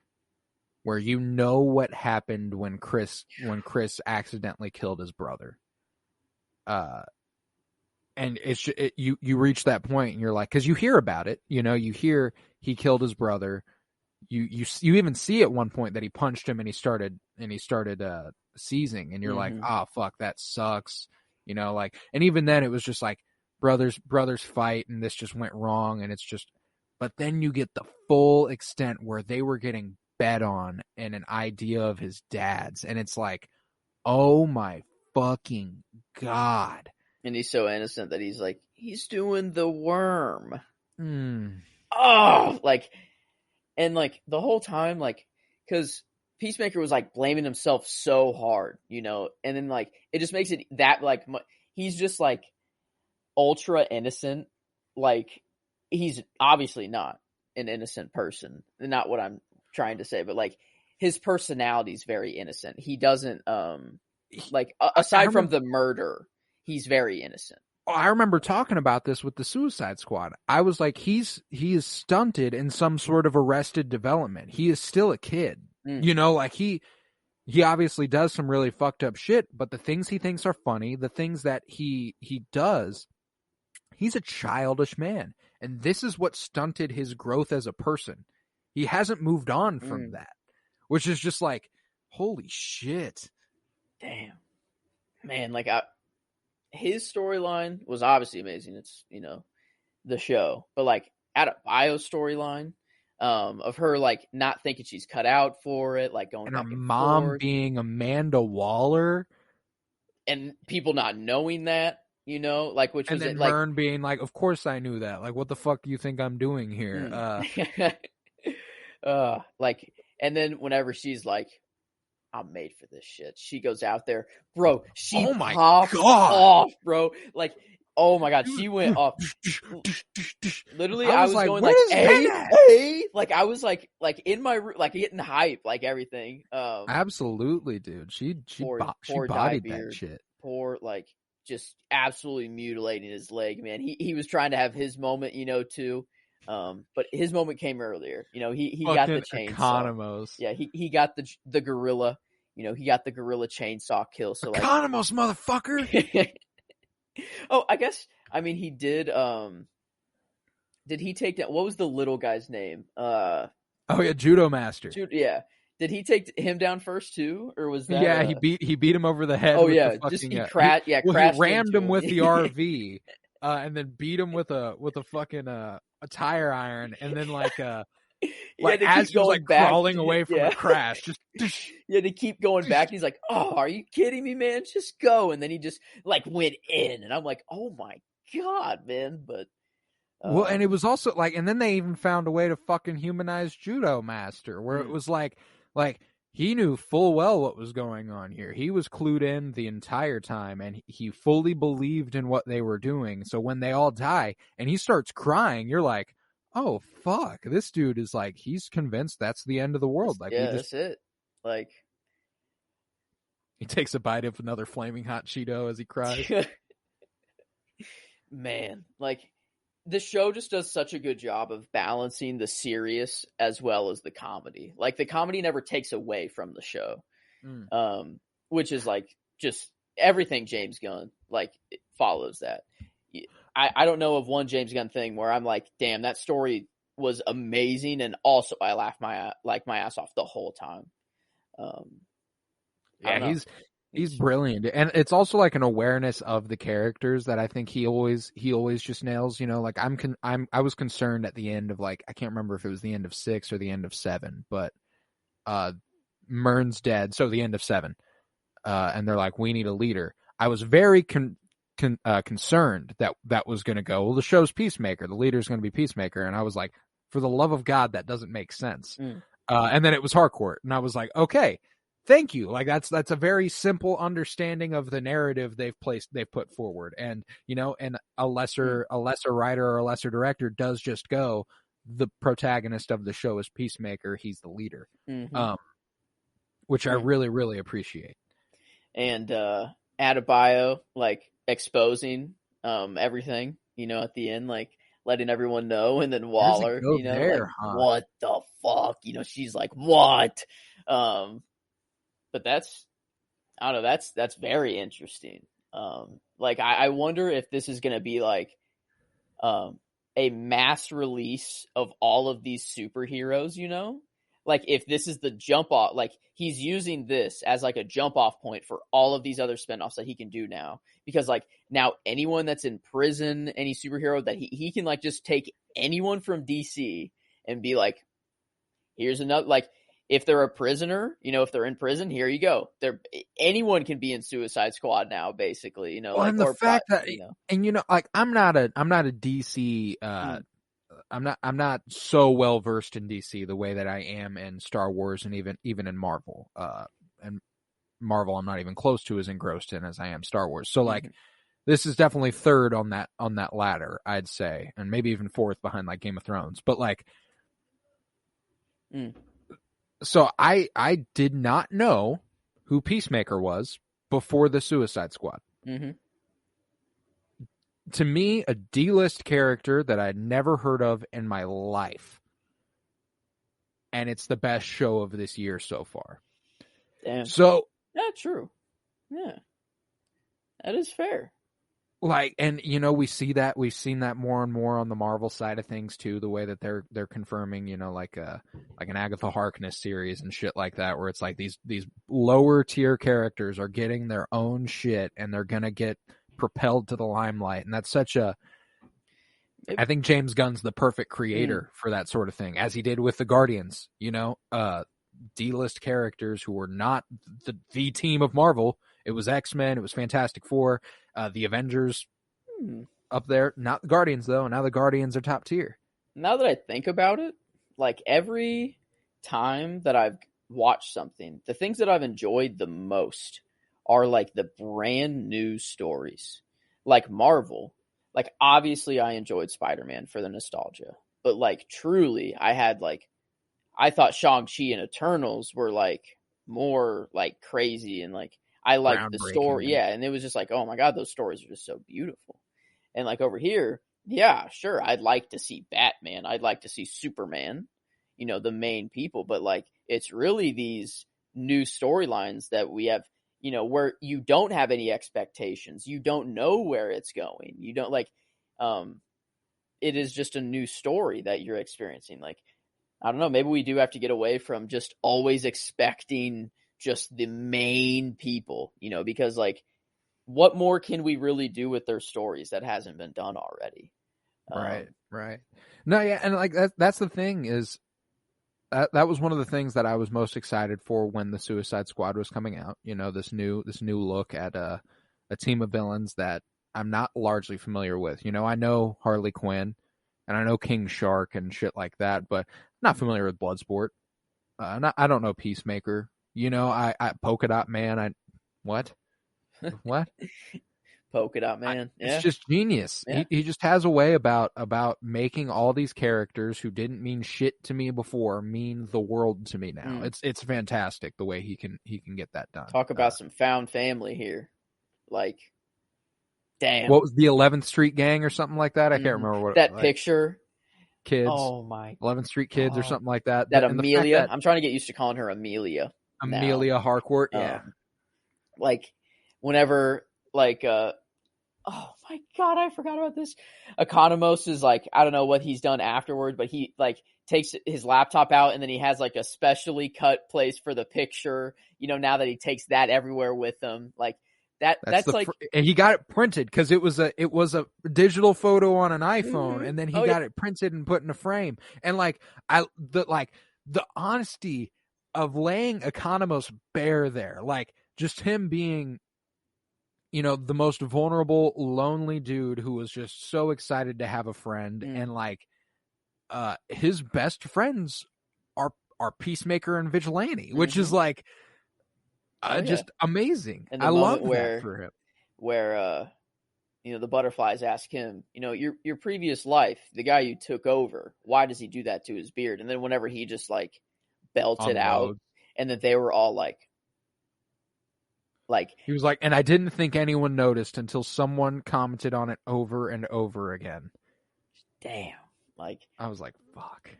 where what happened when Chris accidentally killed his brother, and you reach that point and you're like, because you hear about it, you hear he killed his brother. You even see at one point that he punched him and he started seizing, and you're like, fuck, that sucks, like, and even then it was just like brothers fight and this just went wrong, and it's just, but then you get the full extent where they were getting bet on and an idea of his dad's, and it's like, oh my fucking god. And he's so innocent that he's like, he's doing the worm. Oh, like, And like the whole time, like, because Peacemaker was like blaming himself so hard, you know, and then like it just makes it that like he's just like ultra innocent. Like he's obviously not an innocent person, not what I'm trying to say, but like his personality is very innocent. He doesn't like aside from the murder, he's very innocent. I remember talking about this with the Suicide Squad. I was like, he is stunted in some sort of arrested development. He is still a kid. You know, like he obviously does some really fucked up shit, but the things he thinks are funny, the things that he does, he's a childish man. And this is what stunted his growth as a person. He hasn't moved on from that, which is just like, holy shit. Damn. Man, like his storyline was obviously amazing. It's, you know, the show, but like Adebayo's storyline of her like not thinking she's cut out for it, like going and back her and mom forth. Being Amanda Waller, and people not knowing that, you know, like which and was then like Myrn being like, "Of course I knew that. Like, what the fuck do you think I'm doing here?" Like, and then whenever she's like, I'm made for this shit, she goes out there, bro. She pops off, bro. Like, oh my god, she went off. Literally, I was like, going like, hey, like I was like in my like getting hype, like everything. Absolutely, dude. She bodied that shit. Poor, like, just absolutely mutilating his leg, man. He was trying to have his moment, you know, too. But his moment came earlier. You know, he got the chainsaw. Economos. Yeah, he got the gorilla. You know, he got the gorilla chainsaw kill. So like, Economos, motherfucker. Oh, I guess. I mean, he did. Did he take down? What was the little guy's name? Oh yeah, Judo Master. Yeah. Did he take him down first too, or was that? Yeah, he beat him over the head. Oh with yeah, the fucking, just he crashed. He rammed him with the RV, and then beat him with a fucking a tire iron, and then like like as he was like crawling away from a crash, just yeah, to keep going back. He's like, "Oh, are you kidding me, man? Just go!" And then he just like went in, and I'm like, "Oh my god, man!" But well, and it was also like, and then they even found a way to fucking humanize Judo Master, where it was like he knew full well what was going on here. He was clued in the entire time, and he fully believed in what they were doing. So when they all die, and he starts crying, you're like, oh fuck, this dude is like, he's convinced that's the end of the world. Like, yeah, that's it. Like, he takes a bite of another flaming hot Cheeto as he cries. Man, like, the show just does such a good job of balancing the serious as well as the comedy. Like, the comedy never takes away from the show, which is like just everything James Gunn, like, it follows that. I don't know of one James Gunn thing where I'm like, damn, that story was amazing, and also I laughed my ass off the whole time. Yeah, he's brilliant, and it's also like an awareness of the characters that I think he always just nails. You know, like I was concerned at the end of, like, I can't remember if it was the end of 6 or the end of 7, but Myrn's dead, so the end of 7, and they're like, we need a leader. I was very concerned that was going to go, well, the show's Peacemaker, the leader's going to be Peacemaker, and I was like, for the love of God, that doesn't make sense. And then it was Harcourt, and I was like, okay, thank you. Like, that's a very simple understanding of the narrative they've put forward, and you know, and a lesser writer or a lesser director does just go, the protagonist of the show is Peacemaker, he's the leader, which I really, really appreciate. And Adebayo, like, exposing everything, you know, at the end, like letting everyone know, and then Waller, you know, like, what the fuck, you know, she's like, what? But that's, I don't know, that's very interesting. Like, I wonder if this is going to be like a mass release of all of these superheroes, you know? Like, if this is the jump off, like, he's using this as like a jump off point for all of these other spinoffs that he can do now. Because, like, now anyone that's in prison, any superhero, that he can, like, just take anyone from DC and be like, here's another, like, if they're a prisoner, you know, if they're in prison, here you go. Anyone can be in Suicide Squad now, basically, you know. Well, like, and the fact that, you know, and you know, like, I'm not a DC I'm not so well versed in DC the way that I am in Star Wars and even in Marvel. And Marvel I'm not even close to as engrossed in as I am Star Wars. So like this is definitely third on that ladder, I'd say, and maybe even fourth behind like Game of Thrones. But like so I did not know who Peacemaker was before the Suicide Squad. Mm-hmm. To me, a D-list character that I'd never heard of in my life. And it's the best show of this year so far. Damn. So, yeah, true. Yeah. That is fair. Like, and we've seen that more and more on the Marvel side of things too, the way that they're confirming, like an Agatha Harkness series and shit like that, where it's like these lower tier characters are getting their own shit and they're gonna get propelled to the limelight. And that's I think James Gunn's the perfect creator for that sort of thing, as he did with the Guardians, D-list characters who were not the team of Marvel. It was X-Men, it was Fantastic Four, the Avengers up there. Not the Guardians, though. Now the Guardians are top tier. Now that I think about it, like every time that I've watched something, the things that I've enjoyed the most are like the brand new stories. Like Marvel, like obviously I enjoyed Spider-Man for the nostalgia, but like truly I thought Shang-Chi and Eternals were like more like crazy and like I liked the story. Yeah. And it was just like, oh my God, those stories are just so beautiful. And like over here, yeah, sure. I'd like to see Batman. I'd like to see Superman, the main people, but like, it's really these new storylines that we have, where you don't have any expectations. You don't know where it's going. You don't it is just a new story that you're experiencing. Like, I don't know, maybe we do have to get away from just always expecting just the main people, because like, what more can we really do with their stories that hasn't been done already? Right. No, yeah, and like that's the thing is that was one of the things that I was most excited for when the Suicide Squad was coming out. This new look at a team of villains that I'm not largely familiar with. I know Harley Quinn and I know King Shark and shit like that, but I'm not familiar with Bloodsport. I don't know Peacemaker. I Polka Dot Man. What? Polka Dot Man. It's just genius. Yeah. He just has a way about making all these characters who didn't mean shit to me before mean the world to me now. It's fantastic the way he can get that done. Talk about some found family here. Like, damn. What was the 11th Street Gang or something like that? I can't remember what that picture. Kids. Oh my. 11th Street Kids or something like that. That Amelia. I'm trying to get used to calling her Amelia. Amelia now. Harcourt. Yeah. Like whenever like oh my God, I forgot about this. Economos is like, I don't know what he's done afterward, but he like takes his laptop out and then he has like a specially cut place for the picture, now that he takes that everywhere with him. Like that's like and he got it printed because it was a digital photo on an iPhone and then he got it printed and put in a frame. And like the honesty of laying Economos bare there, like just him being the most vulnerable, lonely dude who was just so excited to have a friend. And like, his best friends are Peacemaker and Vigilante, which is like, just amazing. And I love that for him. Where, the butterflies ask him, your previous life, the guy you took over, why does he do that to his beard? And then whenever he just like belted out and then they were all like, he was like, and I didn't think anyone noticed until someone commented on it over and over again. Damn. Like, I was like, fuck.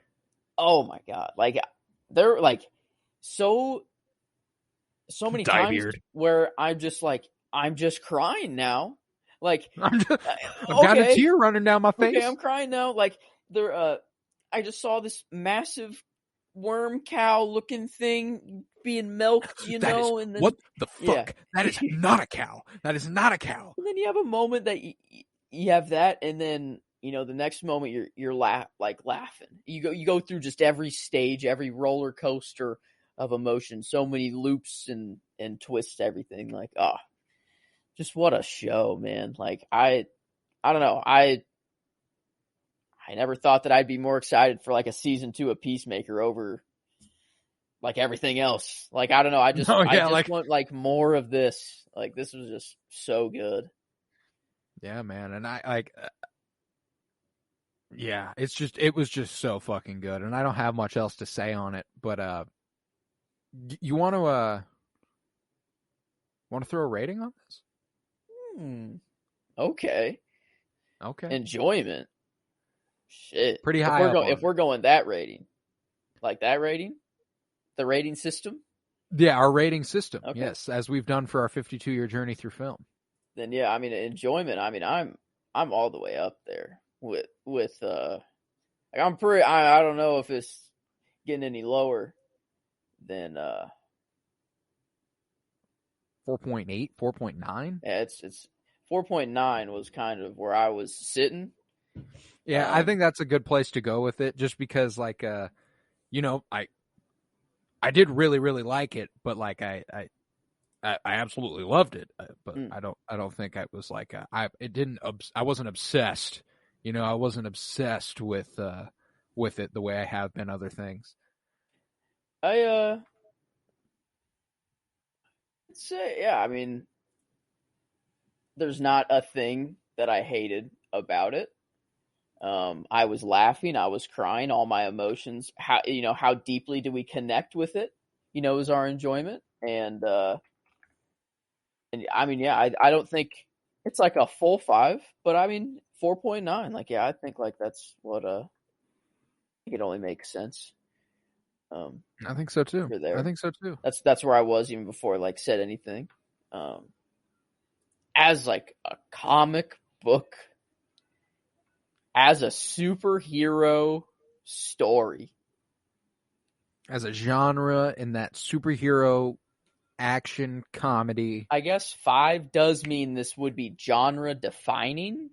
Oh my God. Like, they're like so many times where I'm just crying now. Like, I've got a tear running down my face. Okay, I'm crying now. Like, I just saw this massive worm cow looking thing being milked, and then, what the fuck? Yeah. That is not a cow. That is not a cow. And then you have a moment that you have that, and then the next moment you're laughing. You go through just every stage, every roller coaster of emotion, so many loops and twists, everything. Like, just what a show, man. Like I don't know. I I never thought that I'd be more excited for like a season 2 of Peacemaker over like everything else. Like, I don't know. I just want like more of this. Like, this was just so good. Yeah, man. And I like, yeah, it was just so fucking good. And I don't have much else to say on it, but, you want to throw a rating on this? Okay. Enjoyment. Shit. Pretty high if we're going that rating. Like that rating? The rating system? Yeah, our rating system. Okay. Yes, as we've done for our 52-year journey through film. Then yeah, I mean, enjoyment. I mean, I'm all the way up there with like I'm pretty. I don't know if it's getting any lower than 4.8, 4.9. Yeah, it's 4.9 was kind of where I was sitting. Yeah, I think that's a good place to go with it, just because like you know, I did really, really like it, but like I absolutely loved it, but I don't think I was like I wasn't obsessed, you know, I wasn't obsessed with it the way I have been other things. I'd say, yeah, I mean, there's not a thing that I hated about it. I was laughing, I was crying, all my emotions. How deeply do we connect with it? You know, is our enjoyment, and I mean, yeah, I don't think it's like a full 5, but I mean 4.9. Like, yeah, I think like that's what I think it only makes sense. I think so too. I think so too. That's where I was even before like said anything. As like a comic book, as a superhero story, as a genre in that superhero action comedy, I guess 5 does mean this would be genre defining.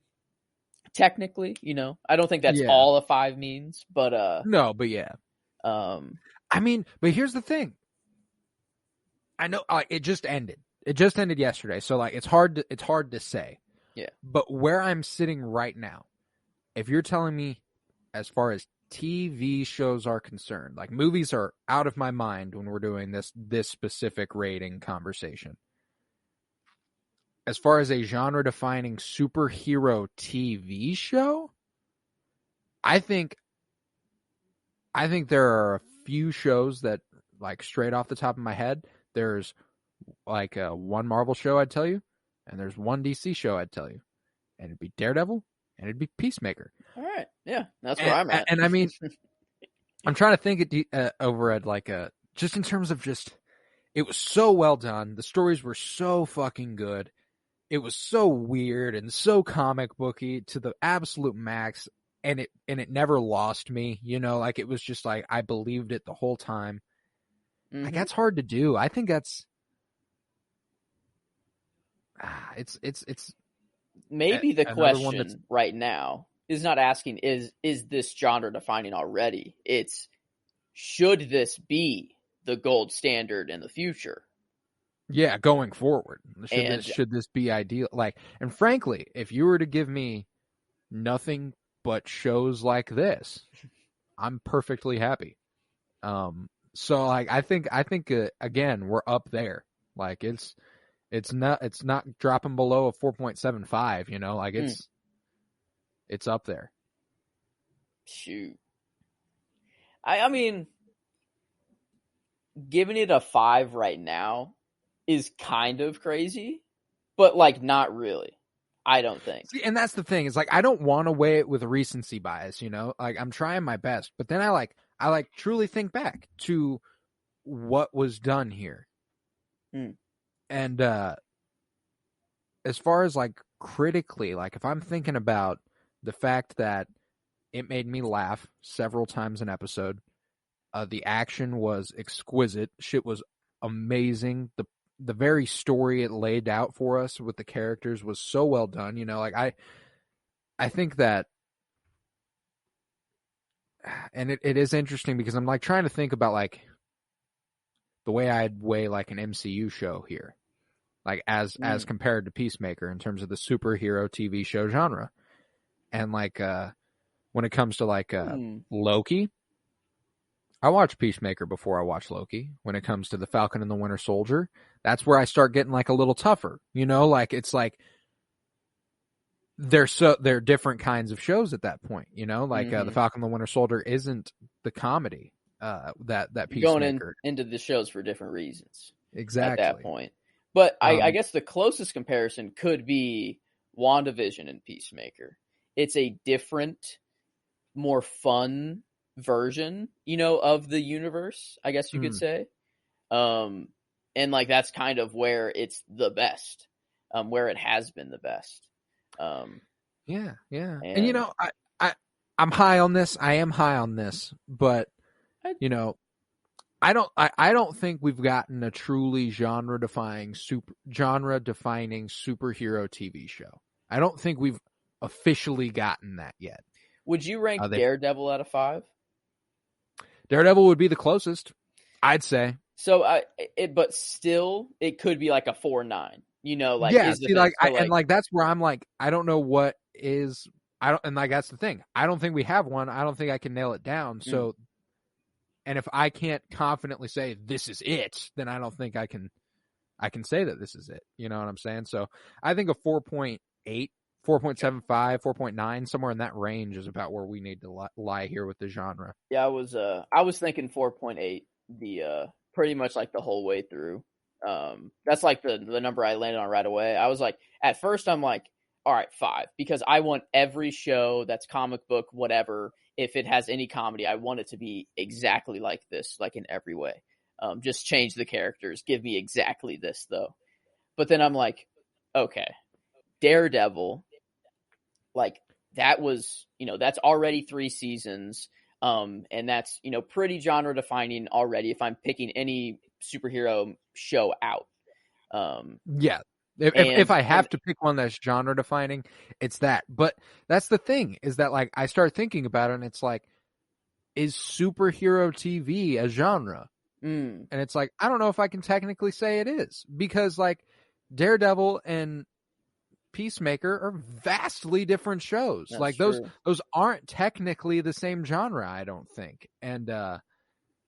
Technically, you know, I don't think that's all a 5 means, but no, but yeah. I mean, but here's the thing. I know it just ended. It just ended yesterday, so like it's hard to say. Yeah. But where I'm sitting right now, if you're telling me as far as TV shows are concerned, like movies are out of my mind when we're doing this specific rating conversation. As far as a genre defining superhero TV show, I think there are a few shows that, like, straight off the top of my head, there's like one Marvel show I'd tell you, and there's one DC show I'd tell you, and it'd be Daredevil, and it'd be Peacemaker. All right, yeah, that's where I'm at. And I mean, I'm trying to think over at like just in terms of just, it was so well done. The stories were so fucking good. It was so weird and so comic booky to the absolute max. And it never lost me, you know, like it was just like, I believed it the whole time. Mm-hmm. Like, that's hard to do. I think that's, it's maybe the question right now is not asking, is this genre defining already? It's, should this be the gold standard in the future? Yeah, going forward. Should this be ideal? Like, and frankly, if you were to give me nothing but shows like this, I'm perfectly happy. So like, I think again, we're up there. Like it's not dropping below a 4.75, you know, like it's up there. Shoot. I mean, giving it a 5 right now is kind of crazy, but like not really. I don't think. See, and that's the thing, is like, I don't want to weigh it with recency bias, you know, like I'm trying my best, but then I truly think back to what was done here. And as far as like critically, like if I'm thinking about the fact that it made me laugh several times an episode, the action was exquisite, shit was amazing, the very story it laid out for us with the characters was so well done, you know, like I think that, and it is interesting because I'm like trying to think about like the way I'd weigh like an MCU show here, like as compared to Peacemaker in terms of the superhero TV show genre. And like when it comes to like Loki, I watch Peacemaker before I watch Loki. When it comes to the Falcon and the Winter Soldier, that's where I start getting like a little tougher. Like it's like they're different kinds of shows at that point. Like the Falcon and the Winter Soldier isn't the comedy that Peacemaker. Going into the shows for different reasons. Exactly. At that point. But I guess the closest comparison could be WandaVision and Peacemaker. It's a different, more fun version, of the universe, I guess you could say. And like that's kind of where it's the best, where it has been the best. Yeah. And I'm high on this. I am high on this, but I don't think we've gotten a truly genre-defining superhero TV show. I don't think we've officially gotten that yet. Would you rank Daredevil out of 5? Daredevil would be the closest, I'd say. So, but still, it could be like a 4.9. That's where I'm like, I don't know what is. That's the thing. I don't think we have one. I don't think I can nail it down. So. And if I can't confidently say this is it, then I don't think I can say that this is it. You know what I'm saying? So I think a 4.8, 4.75, 4.9, somewhere in that range is about where we need to lie here with the genre. Yeah, I was thinking 4.8, the pretty much like the whole way through. That's like the number I landed on right away. I was like, at first I'm like, all right, 5, because I want every show that's comic book, whatever, if it has any comedy, I want it to be exactly like this, like in every way. Just change the characters. Give me exactly this, though. But then I'm like, okay, Daredevil, like that was, that's already 3 seasons. And that's, pretty genre defining already if I'm picking any superhero show out. Yeah. If I have to pick one that's genre defining, it's that. But that's the thing, is that like I start thinking about it and it's like, is superhero TV a genre? And it's like, I don't know if I can technically say it is, because like Daredevil and Peacemaker are vastly different shows. That's like those aren't technically the same genre, I don't think. And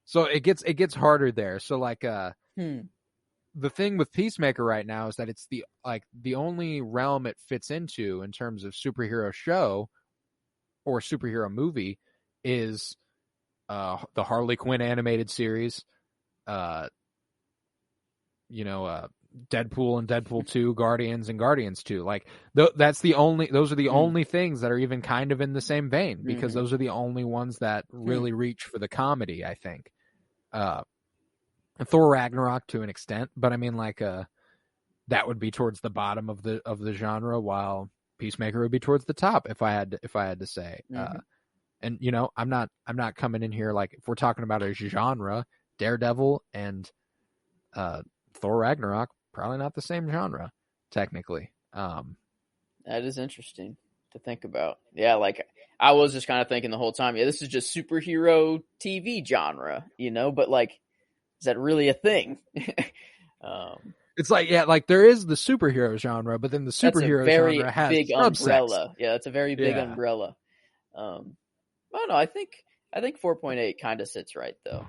so it gets harder there. So like the thing with Peacemaker right now is that it's the only realm it fits into in terms of superhero show or superhero movie is the Harley Quinn animated series, Deadpool and Deadpool 2, Guardians and Guardians 2. Like those are the only things that are even kind of in the same vein, because those are the only ones that really reach for the comedy, I think. Thor Ragnarok to an extent, but I mean like that would be towards the bottom of the genre, while Peacemaker would be towards the top if I had to say. And I'm not coming in here like, if we're talking about a genre, Daredevil and Thor Ragnarok probably not the same genre technically. That is interesting to think about. Yeah, like I was just kind of thinking the whole time, yeah, this is just superhero TV genre, but like, is that really a thing? It's like, yeah, like there is the superhero genre, but then the superhero genre has big umbrella. Yeah, it's a very big umbrella. I don't know. I think 4.8 kind of sits right though.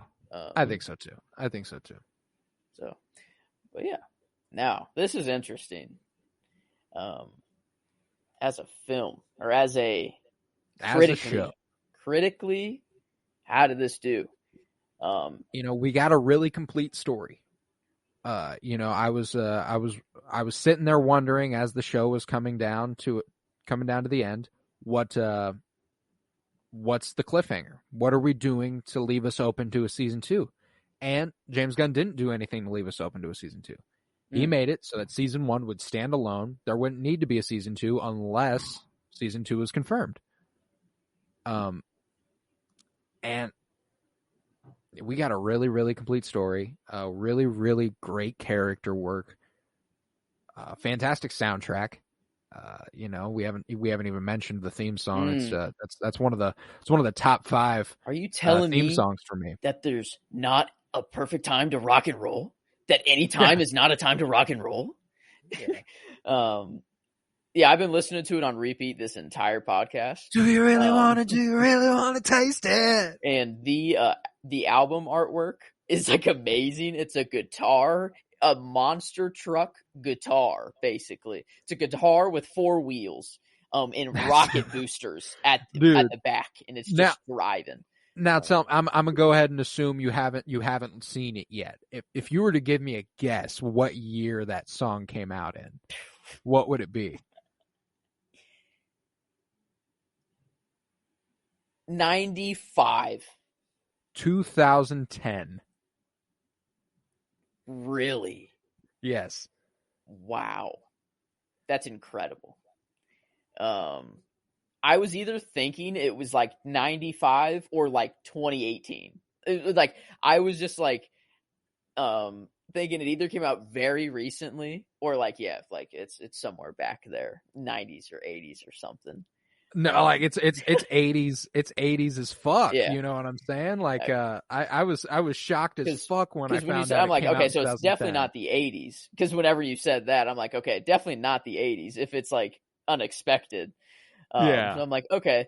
I think so too. So, but yeah. Now this is interesting. As a film or as a show, critically, how did this do? We got a really complete story. I was sitting there wondering as the show was coming down to the end, what's the cliffhanger? What are we doing to leave us open to a season 2? And James Gunn didn't do anything to leave us open to a season 2. He made it so that season 1 would stand alone. There wouldn't need to be a season 2 unless season 2 was confirmed. And we got a really, really complete story, really, really great character work, fantastic soundtrack. We haven't even mentioned the theme song. It's that's one of the top 5. Are you telling theme me songs for me that there's not a perfect time to rock and roll? That any time is not a time to rock and roll? Yeah. Yeah, I've been listening to it on repeat this entire podcast. Do you really want to taste it? And the album artwork is like amazing. It's a guitar, a monster truck guitar, basically. It's a guitar with 4 wheels, and rocket boosters at the back, and it's just driving. Now, I'm gonna go ahead and assume you haven't seen it yet. If you were to give me a guess, what year that song came out in, what would it be? 95. 2010. Really? Yes. Wow. That's incredible. I was either thinking it was like 95 or like 2018. It was like, I was just like, thinking it either came out very recently or like, yeah, like it's somewhere back there, 90s or 80s or something. No, like it's 80s. It's 80s as fuck. Yeah. You know what I'm saying? Like, I was shocked as fuck when I found out. I'm like, okay, so it's definitely not the 80s. Because whenever you said that, I'm like, okay, definitely not the 80s. If it's like unexpected, yeah. So I'm like, okay,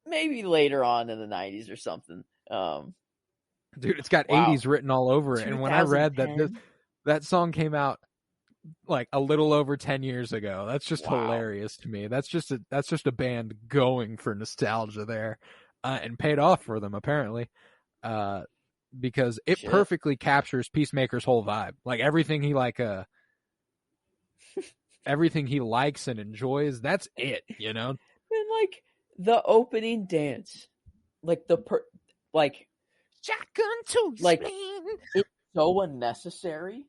maybe later on in the 90s or something. Dude, it's got 80s written all over it. And when I read that song came out like a little over 10 years ago, that's just hilarious to me. That's just a band going for nostalgia there, and paid off for them apparently, because it perfectly captures Peacemaker's whole vibe. Like everything he everything he likes and enjoys, that's it, you know. And like the opening dance, like shotgun to like it's so unnecessary,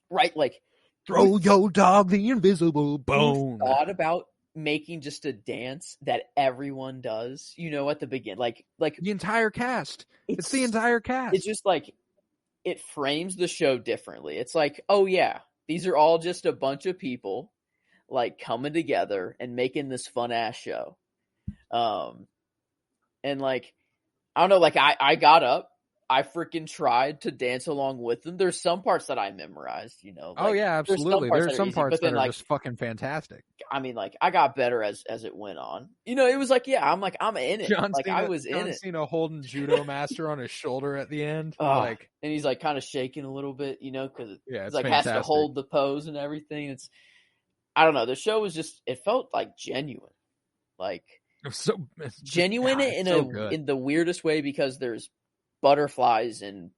right? Like throw your dog the invisible bone. Thought about making just a dance that everyone does, you know, at the beginning, like the entire cast. It's the entire cast. It's just like it frames the show differently. It's like, oh yeah, these are all just a bunch of people like coming together and making this fun ass show. And like, I don't know, like I got up, I freaking tried to dance along with them. There's some parts that I memorized, you know. Like, oh yeah, absolutely. There's some parts that are just fucking fantastic. I mean, like I got better as it went on. You know, it was like, yeah, I'm in it. I was in it. John Cena holding Judo Master on his shoulder at the end, and he's like kind of shaking a little bit, you know, because it's like fantastic. has to hold the pose and everything. I don't know. The show was just, it felt like genuine, like it's genuine in the weirdest way, because there's butterflies and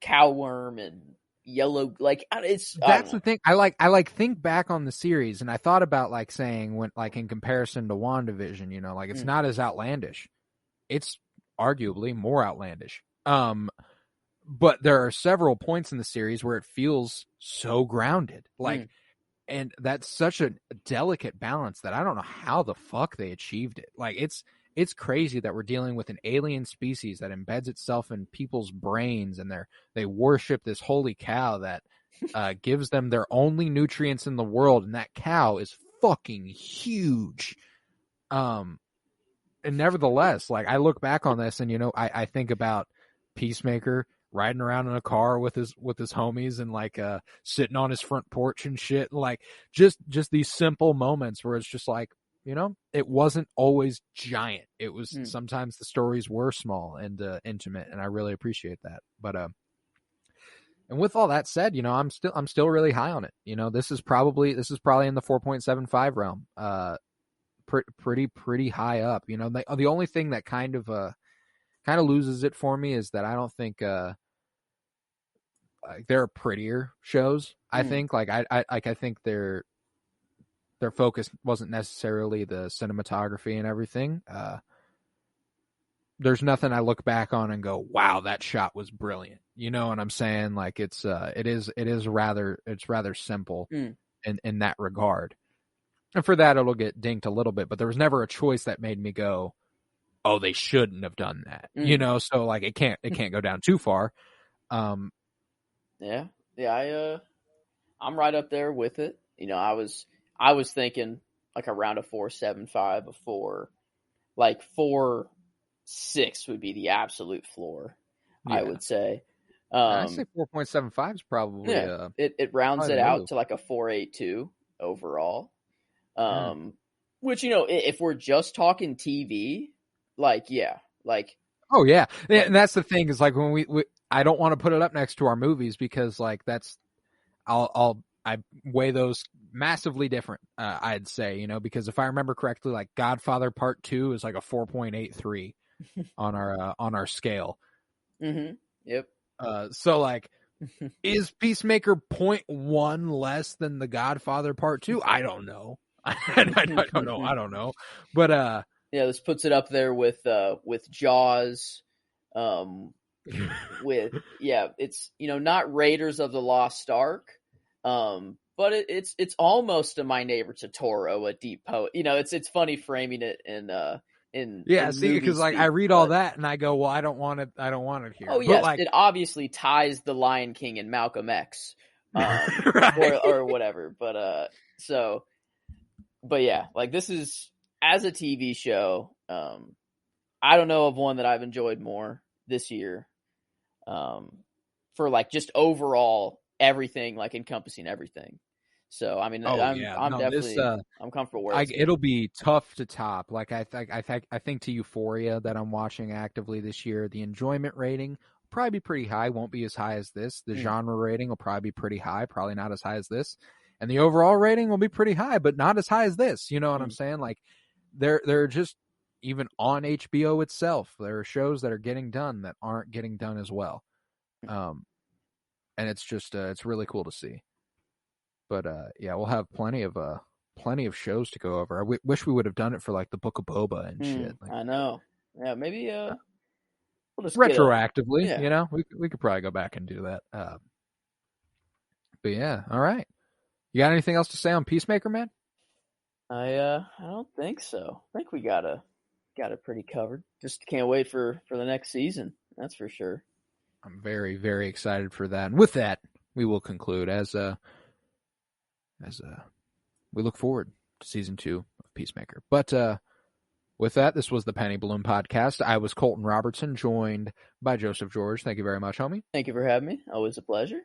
cowworm and yellow, like that's the thing. I think back on the series, and I thought about like saying, when like in comparison to WandaVision, you know, like it's not as outlandish. It's arguably more outlandish. But there are several points in the series where it feels so grounded, like. And that's such a delicate balance that I don't know how the fuck they achieved it. Like it's crazy that we're dealing with an alien species that embeds itself in people's brains, and they worship this holy cow that gives them their only nutrients in the world, and that cow is fucking huge. And nevertheless, like I look back on this, and you know, I think about Peacemaker riding around in a car with his homies, and like sitting on his front porch and shit, like just these simple moments where it's just like, you know, it wasn't always giant. It was sometimes the stories were small and intimate, and I really appreciate that. But and with all that said, you know, I'm still really high on it. You know, this is probably in the 4.75 realm. Pretty high up. You know, the only thing that kind of loses it for me is that I don't think there are prettier shows. I think I think their focus wasn't necessarily the cinematography and everything. There's nothing I look back on and go, wow, that shot was brilliant. You know what I'm saying? Like it is rather simple in that regard. And for that, it'll get dinked a little bit, but there was never a choice that made me go, oh, they shouldn't have done that. You know, so like it can't go down too far. I'm right up there with it. You know, I was thinking like around a 4.75, a 4, like 4.6 would be the absolute floor. Yeah. I would say. I say 4.75 is probably it rounds it out to like a 4.82 overall. Which, you know, if we're just talking TV, like, yeah, like. Oh yeah, and that's the thing is like when we I don't want to put it up next to our movies because like that's I weigh those massively different. I'd say, you know, because if I remember correctly, like Godfather Part 2 is like a 4.83 on our scale. Mm-hmm. Yep. So like, is Peacemaker 0.1 less than the Godfather Part 2? I don't know. I don't know. But yeah, this puts it up there with Jaws. With it's, you know, not Raiders of the Lost Ark, but it's almost a My Neighbor Totoro, a deep poet. You know, it's funny framing it in see, because like I read all that and I go, well, I don't want it here. Oh yes, like, it obviously ties the Lion King and Malcolm X, right. or whatever. But but yeah, like this is, as a TV show, I don't know of one that I've enjoyed more this year, for like just overall everything, like encompassing everything. So I mean, I'm definitely I'm comfortable where it'll be tough to top. Like I think to Euphoria that I'm watching actively this year, the enjoyment rating will probably be pretty high. Won't be as high as this. The genre rating will probably be pretty high, probably not as high as this, and the overall rating will be pretty high, but not as high as this. You know what I'm saying? Like they're just, even on HBO itself, there are shows that are getting done that aren't getting done as well. And it's just it's really cool to see. But yeah, we'll have plenty of shows to go over. I wish we would have done it for like the Book of Boba and shit. Like, I know. Yeah, maybe we'll just retroactively. You know, we could probably go back and do that. But yeah, all right. You got anything else to say on Peacemaker, man? I don't think so. I think we got it pretty covered. Just can't wait for the next season. That's for sure. I'm very, very excited for that. And with that, we will conclude as we look forward to season 2 of Peacemaker. But with that, this was the Penny Bloom Podcast. I was Colton Robertson, joined by Joseph George. Thank you very much, homie. Thank you for having me. Always a pleasure.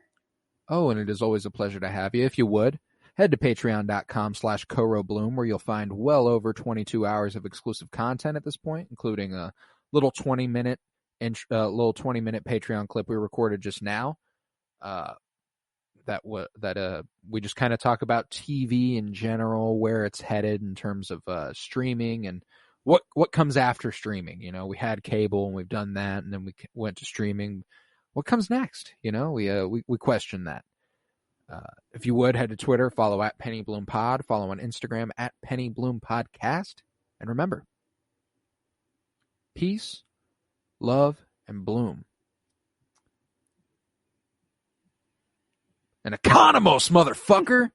Oh, and it is always a pleasure to have you. If you would, head to patreon.com/CoroBloom, where you'll find well over 22 hours of exclusive content at this point, including a little 20-minute Patreon clip we recorded just now. That we just kind of talk about TV in general, where it's headed in terms of streaming and what comes after streaming. You know, we had cable and we've done that, and then we went to streaming. What comes next? You know, we question that. If you would, head to Twitter, follow at Penny Bloom Pod, follow on Instagram at Penny Bloom Podcast, and remember, peace, love, and bloom. And economos, motherfucker!